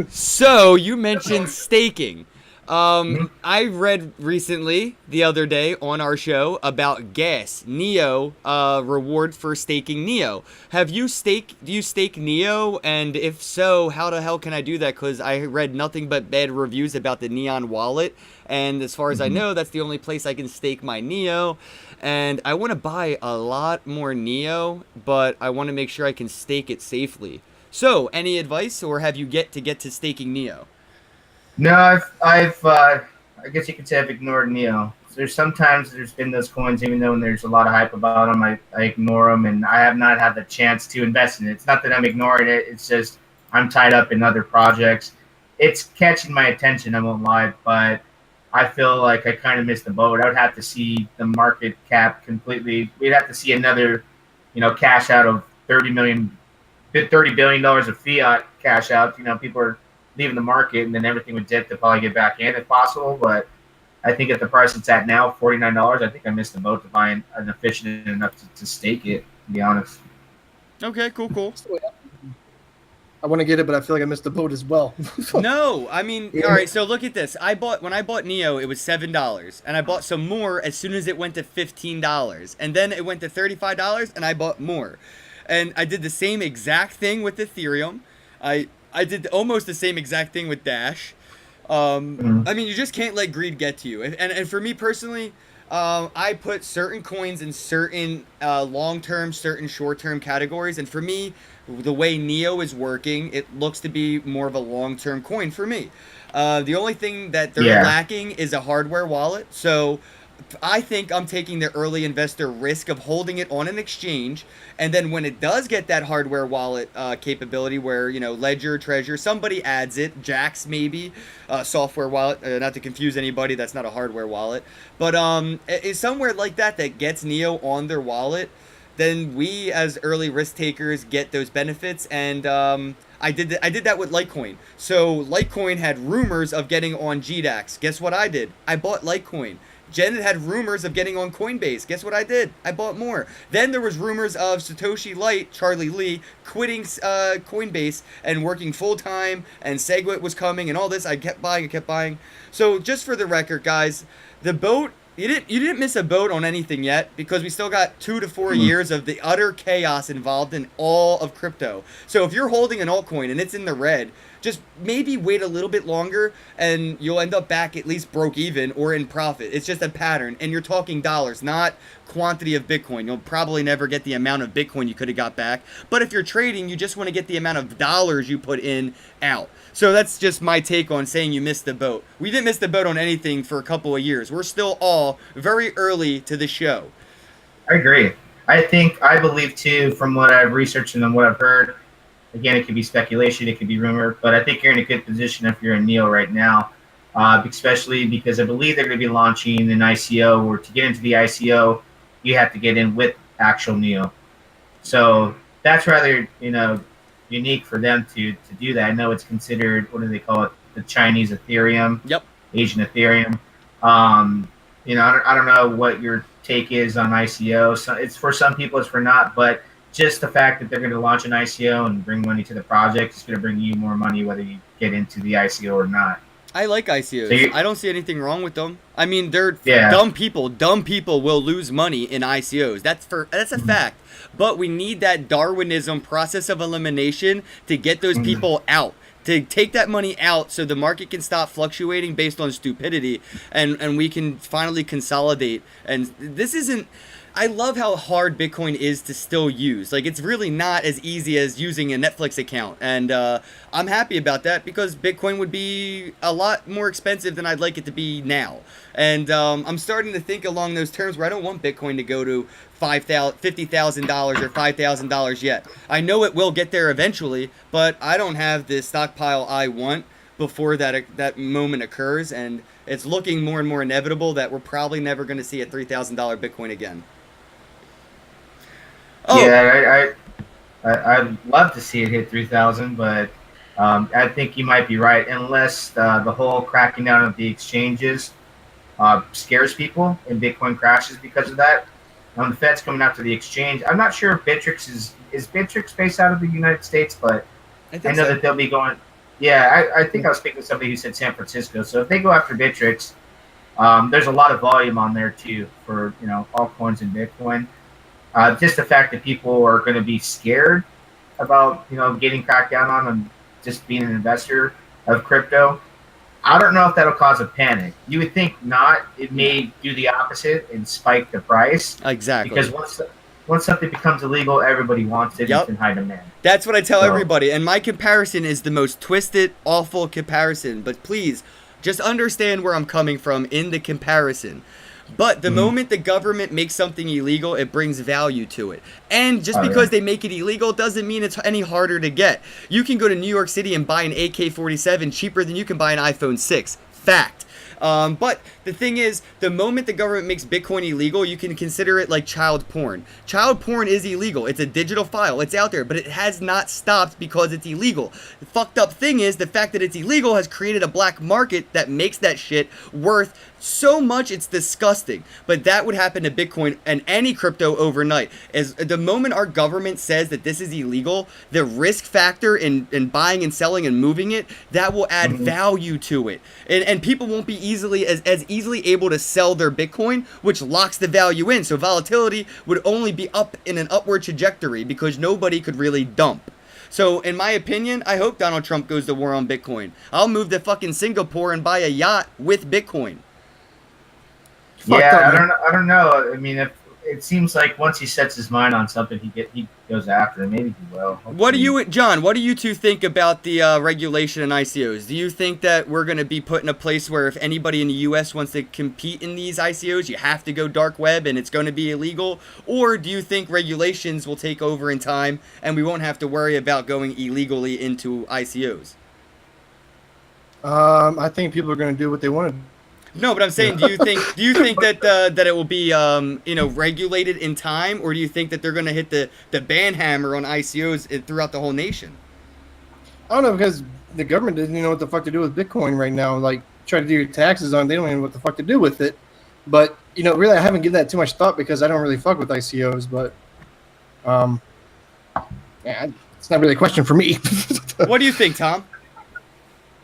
So you mentioned staking. I read recently, the other day on our show, about gas Neo reward for staking Neo. Do you stake Neo? And if so, how the hell can I do that? Because I read nothing but bad reviews about the Neon wallet, and as far as I know, that's the only place I can stake my Neo. And I want to buy a lot more Neo, but I want to make sure I can stake it safely. So, any advice, or have you get to staking Neo? No, I guess you could say I've ignored Neo. Sometimes there's been those coins, even though there's a lot of hype about them, I ignore them, and I have not had the chance to invest in it. It's not that I'm ignoring it. It's just I'm tied up in other projects. It's catching my attention, I won't lie, but I feel like I kind of missed the boat. I would have to see the market cap completely. We'd have to see another, cash out of $30 billion of fiat cash out. People are leaving the market, and then everything would dip to probably get back in if possible. But I think at the price it's at now, $49, I think I missed the boat to buy an efficient enough to stake it, to be honest. Okay, cool. I want to get it, but I feel like I missed the boat as well. No, I mean, all right, so look at this. When I bought Neo, it was $7, and I bought some more as soon as it went to $15, and then it went to $35, and I bought more. And I did the same exact thing with Ethereum. I did almost the same exact thing with Dash. I mean, you just can't let greed get to you. And for me personally, I put certain coins in certain long-term, certain short-term categories. And for me, the way Neo is working, it looks to be more of a long-term coin for me. The only thing that they're lacking is a hardware wallet. So I think I'm taking the early investor risk of holding it on an exchange, and then when it does get that hardware wallet capability where, Ledger, Treasure, somebody adds it, Jax maybe, software wallet, not to confuse anybody, that's not a hardware wallet, but it's somewhere like that gets Neo on their wallet, then we as early risk takers get those benefits. And I did that with Litecoin. So Litecoin had rumors of getting on GDAX. Guess what I did? I bought Litecoin. Jen had rumors of getting on Coinbase. Guess what I did? I bought more. Then there was rumors of Satoshi Light, Charlie Lee, quitting Coinbase and working full-time, and SegWit was coming and all this. I kept buying. So just for the record, guys, the boat, you didn't miss a boat on anything yet, because we still got 2 to 4 years of the utter chaos involved in all of crypto. So if you're holding an altcoin and it's in the red, just maybe wait a little bit longer and you'll end up back at least broke even or in profit. It's just a pattern, and you're talking dollars, not quantity of Bitcoin. You'll probably never get the amount of Bitcoin you could have got back, but if you're trading, you just want to get the amount of dollars you put in out. So that's just my take on saying you missed the boat. We didn't miss the boat on anything for a couple of years. We're still all very early to the show. I agree. I believe too, from what I've researched and what I've heard, Again, it could be speculation, it could be rumor, but I think you're in a good position if you're in NEO right now, especially because I believe they're going to be launching an ICO, or to get into the ICO, you have to get in with actual NEO. So that's rather, unique for them to do that. I know it's considered, what do they call it, the Chinese Ethereum, Yep. Asian Ethereum. I don't know what your take is on ICO. So it's for some people, it's for not, but just the fact that they're going to launch an ICO and bring money to the project is going to bring you more money whether you get into the ICO or not. I like ICOs. So I don't see anything wrong with them. I mean, they're Yeah. dumb people. Dumb people will lose money in ICOs. That's a fact. But we need that Darwinism process of elimination to get those people out. To take that money out so the market can stop fluctuating based on stupidity, and we can finally consolidate. And this isn't... I love how hard Bitcoin is to still use. Like, it's really not as easy as using a Netflix account. And I'm happy about that because Bitcoin would be a lot more expensive than I'd like it to be now. And I'm starting to think along those terms where I don't want Bitcoin to go to $50,000 or $5,000 yet. I know it will get there eventually, but I don't have the stockpile I want before that moment occurs. And it's looking more and more inevitable that we're probably never going to see a $3,000 Bitcoin again. Oh. Yeah, I'd love to see it hit 3,000, but I think you might be right. Unless the whole cracking down of the exchanges scares people and Bitcoin crashes because of that. The Fed's coming after the exchange. I'm not sure if Bittrex is Bittrex based out of the United States, but I know that they'll be going. Yeah, I think I was speaking to somebody who said San Francisco. So if they go after Bittrex, there's a lot of volume on there too for altcoins and Bitcoin. Just the fact that people are going to be scared about getting cracked down on and just being an investor of crypto. I don't know if that'll cause a panic. You would think not. It may do the opposite and spike the price. Exactly. Because once something becomes illegal, everybody wants it. It's in high demand. That's what I tell everybody. And my comparison is the most twisted, awful comparison. But please, just understand where I'm coming from in the comparison. But the moment the government makes something illegal, it brings value to it. And just because they make it illegal doesn't mean it's any harder to get. You can go to New York City and buy an AK-47 cheaper than you can buy an iPhone 6. Fact. But the thing is, the moment the government makes Bitcoin illegal, you can consider it like child porn. Child porn is illegal. It's a digital file. It's out there, but it has not stopped because it's illegal. The fucked up thing is the fact that it's illegal has created a black market that makes that shit worth so much it's disgusting. But that would happen to Bitcoin and any crypto overnight. As the moment our government says that this is illegal, the risk factor in buying and selling and moving it, that will add value to it. And people won't be as easily able to sell their Bitcoin, which locks the value in. So volatility would only be up in an upward trajectory because nobody could really dump. So, in my opinion, I hope Donald Trump goes to war on Bitcoin. I'll move to fucking Singapore and buy a yacht with Bitcoin. I don't know. I mean, it seems like once he sets his mind on something, he goes after it. Maybe he will. Hopefully. John, what do you two think about the regulation in ICOs? Do you think that we're going to be put in a place where if anybody in the U.S. wants to compete in these ICOs, you have to go dark web and it's going to be illegal? Or do you think regulations will take over in time and we won't have to worry about going illegally into ICOs? I think people are going to do what they want to do. No, but I'm saying, do you think that that it will be regulated in time, or do you think that they're going to hit the ban hammer on ICOs throughout the whole nation? I don't know, because the government doesn't know what the fuck to do with Bitcoin right now. Like, try to do your taxes on it, they don't even know what the fuck to do with it. But really, I haven't given that too much thought because I don't really fuck with ICOs. But yeah, it's not really a question for me. What do you think, Tom?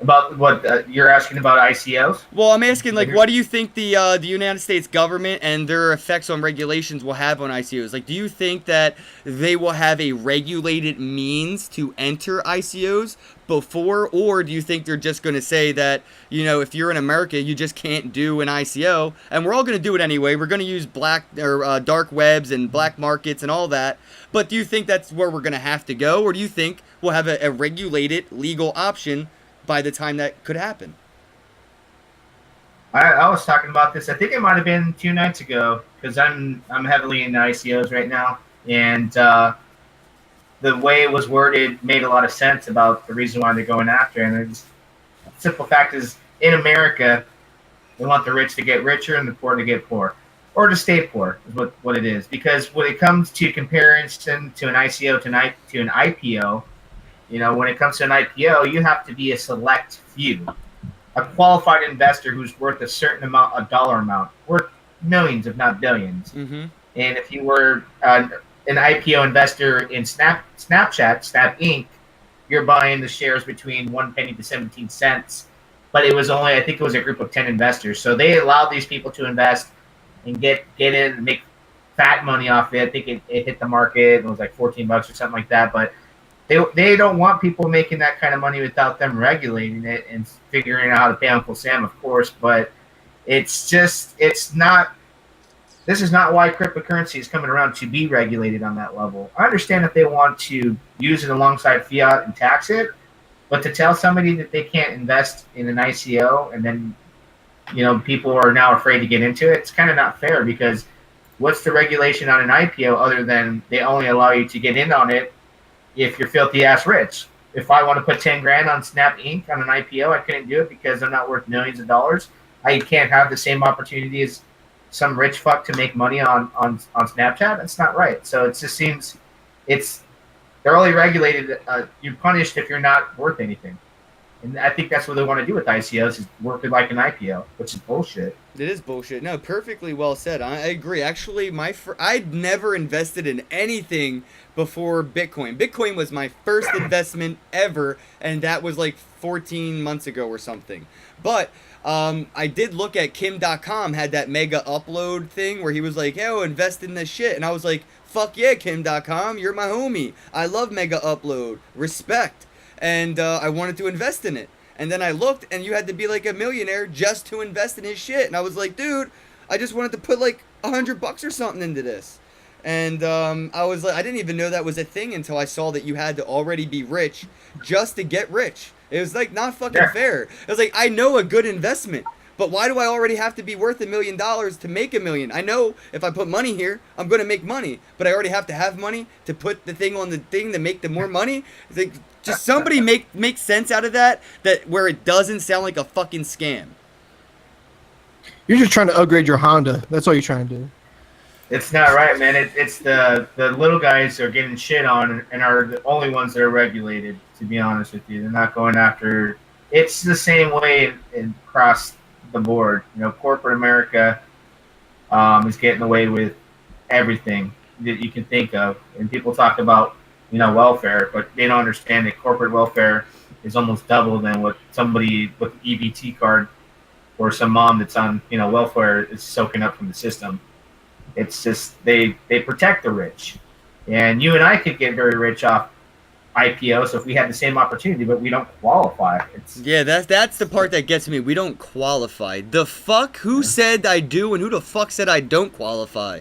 About what you're asking about ICOs? Well, I'm asking, like, what do you think the United States government and their effects on regulations will have on ICOs? Like, do you think that they will have a regulated means to enter ICOs before, or do you think they're just going to say that, if you're in America, you just can't do an ICO, and we're all going to do it anyway. We're going to use dark webs and black markets and all that. But do you think that's where we're going to have to go, or do you think we'll have a regulated legal option by the time that could happen? I was talking about this. I think it might have been 2 nights ago because I'm heavily into ICOs right now, and the way it was worded made a lot of sense about the reason why they're going after it. And the simple fact is, in America, they want the rich to get richer and the poor to get poor, or to stay poor is what it is. Because when it comes to comparison to an ICO to an IPO, when it comes to an IPO, you have to be a select few, a qualified investor who's worth a certain amount, a dollar amount, worth millions, if not billions. Mm-hmm. And if you were an IPO investor in Snapchat, Snap Inc., you're buying the shares between 1 penny to 17 cents. But it was only, I think it was a group of 10 investors. So they allowed these people to invest and get in and make fat money off it. I think it hit the market. It was like $14 or something like that. But they don't want people making that kind of money without them regulating it and figuring out how to pay Uncle Sam, of course. But this is not why cryptocurrency is coming around to be regulated on that level. I understand that they want to use it alongside fiat and tax it, but to tell somebody that they can't invest in an ICO and then, people are now afraid to get into it, it's kind of not fair, because what's the regulation on an IPO other than they only allow you to get in on it if you're filthy ass rich? If I want to put 10 grand on Snap Inc. on an IPO, I couldn't do it because I'm not worth millions of dollars. I can't have the same opportunity as some rich fuck to make money on Snapchat. That's not right. So it just seems they're only regulated. You're punished if you're not worth anything. And I think that's what they want to do with ICOs, is work it like an IPO, which is bullshit. It is bullshit. No, perfectly well said. I agree. Actually, I'd never invested in anything before Bitcoin. Bitcoin was my first investment ever, and that was like 14 months ago or something. But I did look at Kim.com had that mega upload thing where he was like, yo, invest in this shit. And I was like, fuck yeah, Kim.com, you're my homie. I love mega upload. Respect. And I wanted to invest in it. And then I looked, and you had to be like a millionaire just to invest in his shit. And I was like, dude, I just wanted to put like $100 or something into this. And I was like, I didn't even know that was a thing until I saw that you had to already be rich just to get rich. It was like not fucking fair. It was like, I know a good investment, but why do I already have to be worth $1 million to make $1 million? I know if I put money here, I'm going to make money, but I already have to have money to put the thing on the thing to make the more money. It's like, just somebody make sense out of that where it doesn't sound like a fucking scam. You're just trying to upgrade your Honda. That's all you're trying to do. It's not right, man. It's the little guys are getting shit on and are the only ones that are regulated, to be honest with you. They're not going after. It's the same way across the board. Corporate America is getting away with everything that you can think of. And people talk about, welfare, but they don't understand that corporate welfare is almost double than what somebody with an EBT card or some mom that's on, welfare is soaking up from the system. It's just they protect the rich, and you and I could get very rich off IPOs if we had the same opportunity, but we don't qualify. That's the part that gets me. We don't qualify. The fuck? Who said I do, and who the fuck said I don't qualify?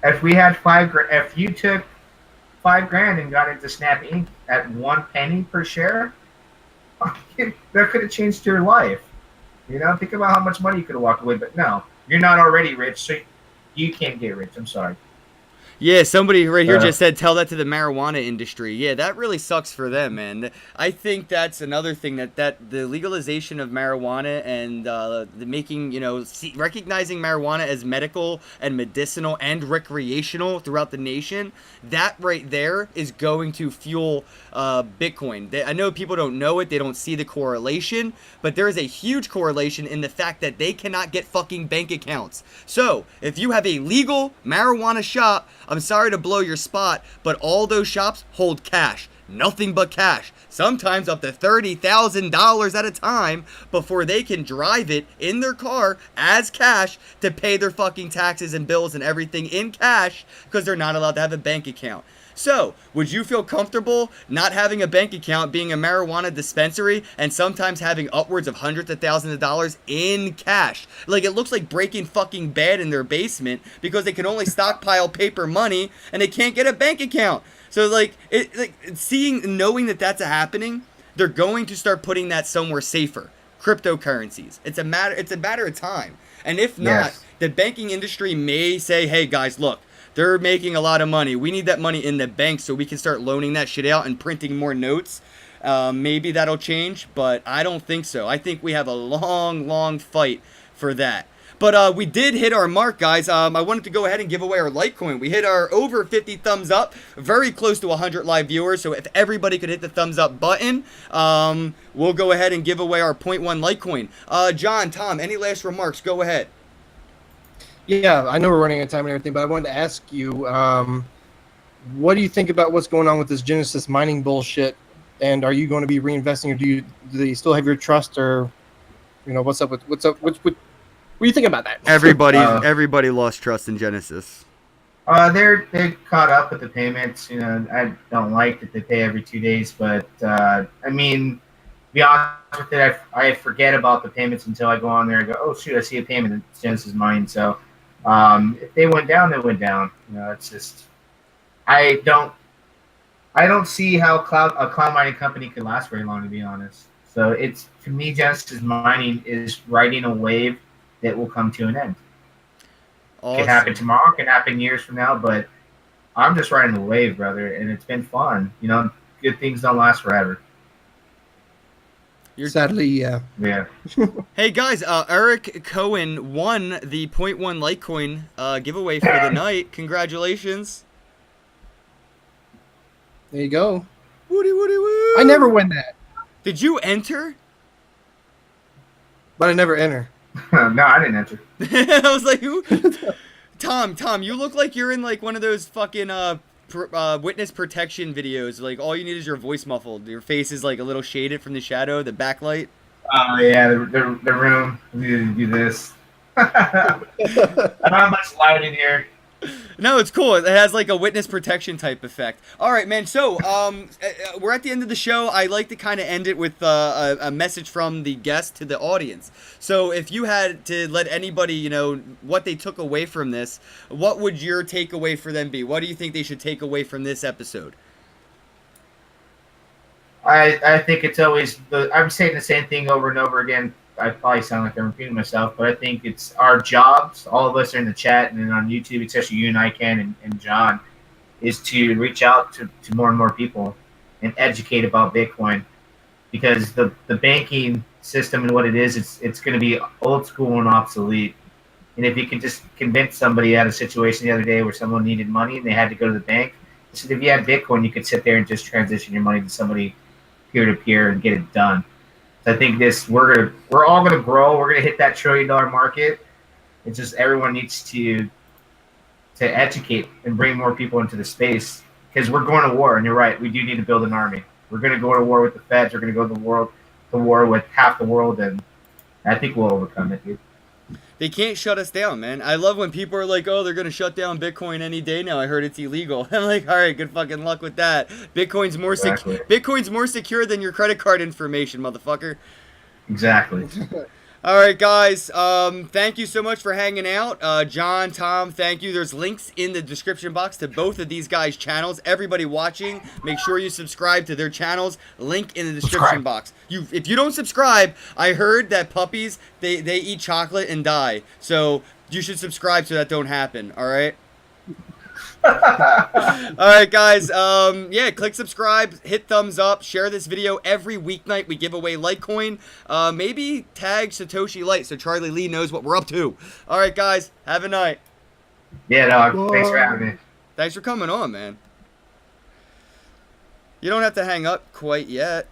If we had if you took $5,000 and got into Snap Inc. at 1 penny per share, that could have changed your life. Think about how much money you could have walked away. But no, you're not already rich, so you can't get rich. I'm sorry. Yeah, somebody right here just said, tell that to the marijuana industry. Yeah, that really sucks for them, man. I think that's another thing that the legalization of marijuana and the making, recognizing marijuana as medical and medicinal and recreational throughout the nation, that right there is going to fuel Bitcoin. I know people don't know it, they don't see the correlation, but there is a huge correlation in the fact that they cannot get fucking bank accounts. So, if you have a legal marijuana shop, I'm sorry to blow your spot, but all those shops hold cash. Nothing but cash. Sometimes up to $30,000 at a time before they can drive it in their car as cash to pay their fucking taxes and bills and everything in cash because they're not allowed to have a bank account. So, would you feel comfortable not having a bank account, being a marijuana dispensary, and sometimes having upwards of hundreds of thousands of dollars in cash? Like, it looks like Breaking fucking Bad in their basement because they can only stockpile paper money and they can't get a bank account. So, knowing that that's happening, they're going to start putting that somewhere safer. Cryptocurrencies. It's a matter of time. And if not, the banking industry may say, hey guys, look, They're making a lot of money. We need that money in the bank so we can start loaning that shit out and printing more notes. Maybe that'll change, but I don't think so. I think we have a long fight for that. But we did hit our mark, guys. I wanted to go ahead and give away our Litecoin. We hit our over 50 thumbs up, very close to 100 live viewers. So if everybody could hit the thumbs up button, we'll go ahead and give away our 0.1 Litecoin. John, Tom, any last remarks? Go ahead. Yeah, I know we're running out of time and everything, but I wanted to ask you, what do you think about what's going on with this Genesis mining bullshit? And are you going to be reinvesting, or do they still have your trust, or what's up? What do you think about that? Everybody lost trust in Genesis. They're caught up with the payments. I don't like that they pay every 2 days, but I mean, to be honest with it, I forget about the payments until I go on there and go, oh shoot, I see a payment in Genesis mine. So if they went down, they went down. It's just I don't see how a cloud mining company could last very long, to be honest. So it's, to me, Genesis mining is riding a wave that will come to an end. Awesome. It could happen tomorrow, it could happen years from now, but I'm just riding the wave, brother, and it's been fun. Good things don't last forever. Sadly, yeah. Yeah. Hey guys, Eric Cohen won the 0.1 Litecoin giveaway for the night. Congratulations. There you go. Woody, woody, woo. I never win that. Did you enter? But I never enter. No, I didn't enter. I was like, who? Tom, you look like you're in like one of those fucking witness protection videos. Like all you need is your voice muffled. Your face is like a little shaded from the shadow, the backlight. Oh yeah, the room. We need to do this. I don't have much light in here. No, it's cool. It has like a witness protection type effect. All right, man. So we're at the end of the show. I like to kind of end it with a message from the guest to the audience. So if you had to let anybody, what they took away from this, what would your takeaway for them be? What do you think they should take away from this episode? I think it's always I'm saying the same thing over and over again. I probably sound like I'm repeating myself, but I think it's our jobs, all of us are in the chat and then on YouTube, especially you and I, Ken and John, is to reach out to more and more people and educate about Bitcoin, because the banking system and what it is, it's going to be old school and obsolete. And if you can just convince somebody, I had a situation the other day where someone needed money and they had to go to the bank. I said, if you had Bitcoin, you could sit there and just transition your money to somebody peer-to-peer and get it done. I think we're all gonna grow. We're gonna hit that $1 trillion market. It's just everyone needs to educate and bring more people into the space, because we're going to war. And you're right, we do need to build an army. We're gonna go to war with the feds. We're gonna go to war with half the world, and I think we'll overcome it, dude. They can't shut us down, man. I love when people are like, oh, they're going to shut down Bitcoin any day now. I heard it's illegal. I'm like, all right, good fucking luck with that. Bitcoin's more secure than your credit card information, motherfucker. Exactly. All right, guys. Thank you so much for hanging out. John, Tom, thank you. There's links in the description box to both of these guys' channels. Everybody watching, make sure you subscribe to their channels. Link in the description box. If you don't subscribe, I heard that puppies, they eat chocolate and die. So you should subscribe so that don't happen. All right? All right, guys. Yeah, click subscribe, hit thumbs up, share this video. Every weeknight we give away Litecoin. Maybe tag Satoshi Light so Charlie Lee knows what we're up to. All right, guys. Have a night. Yeah, no, thanks for having me. Thanks for coming on, man. You don't have to hang up quite yet.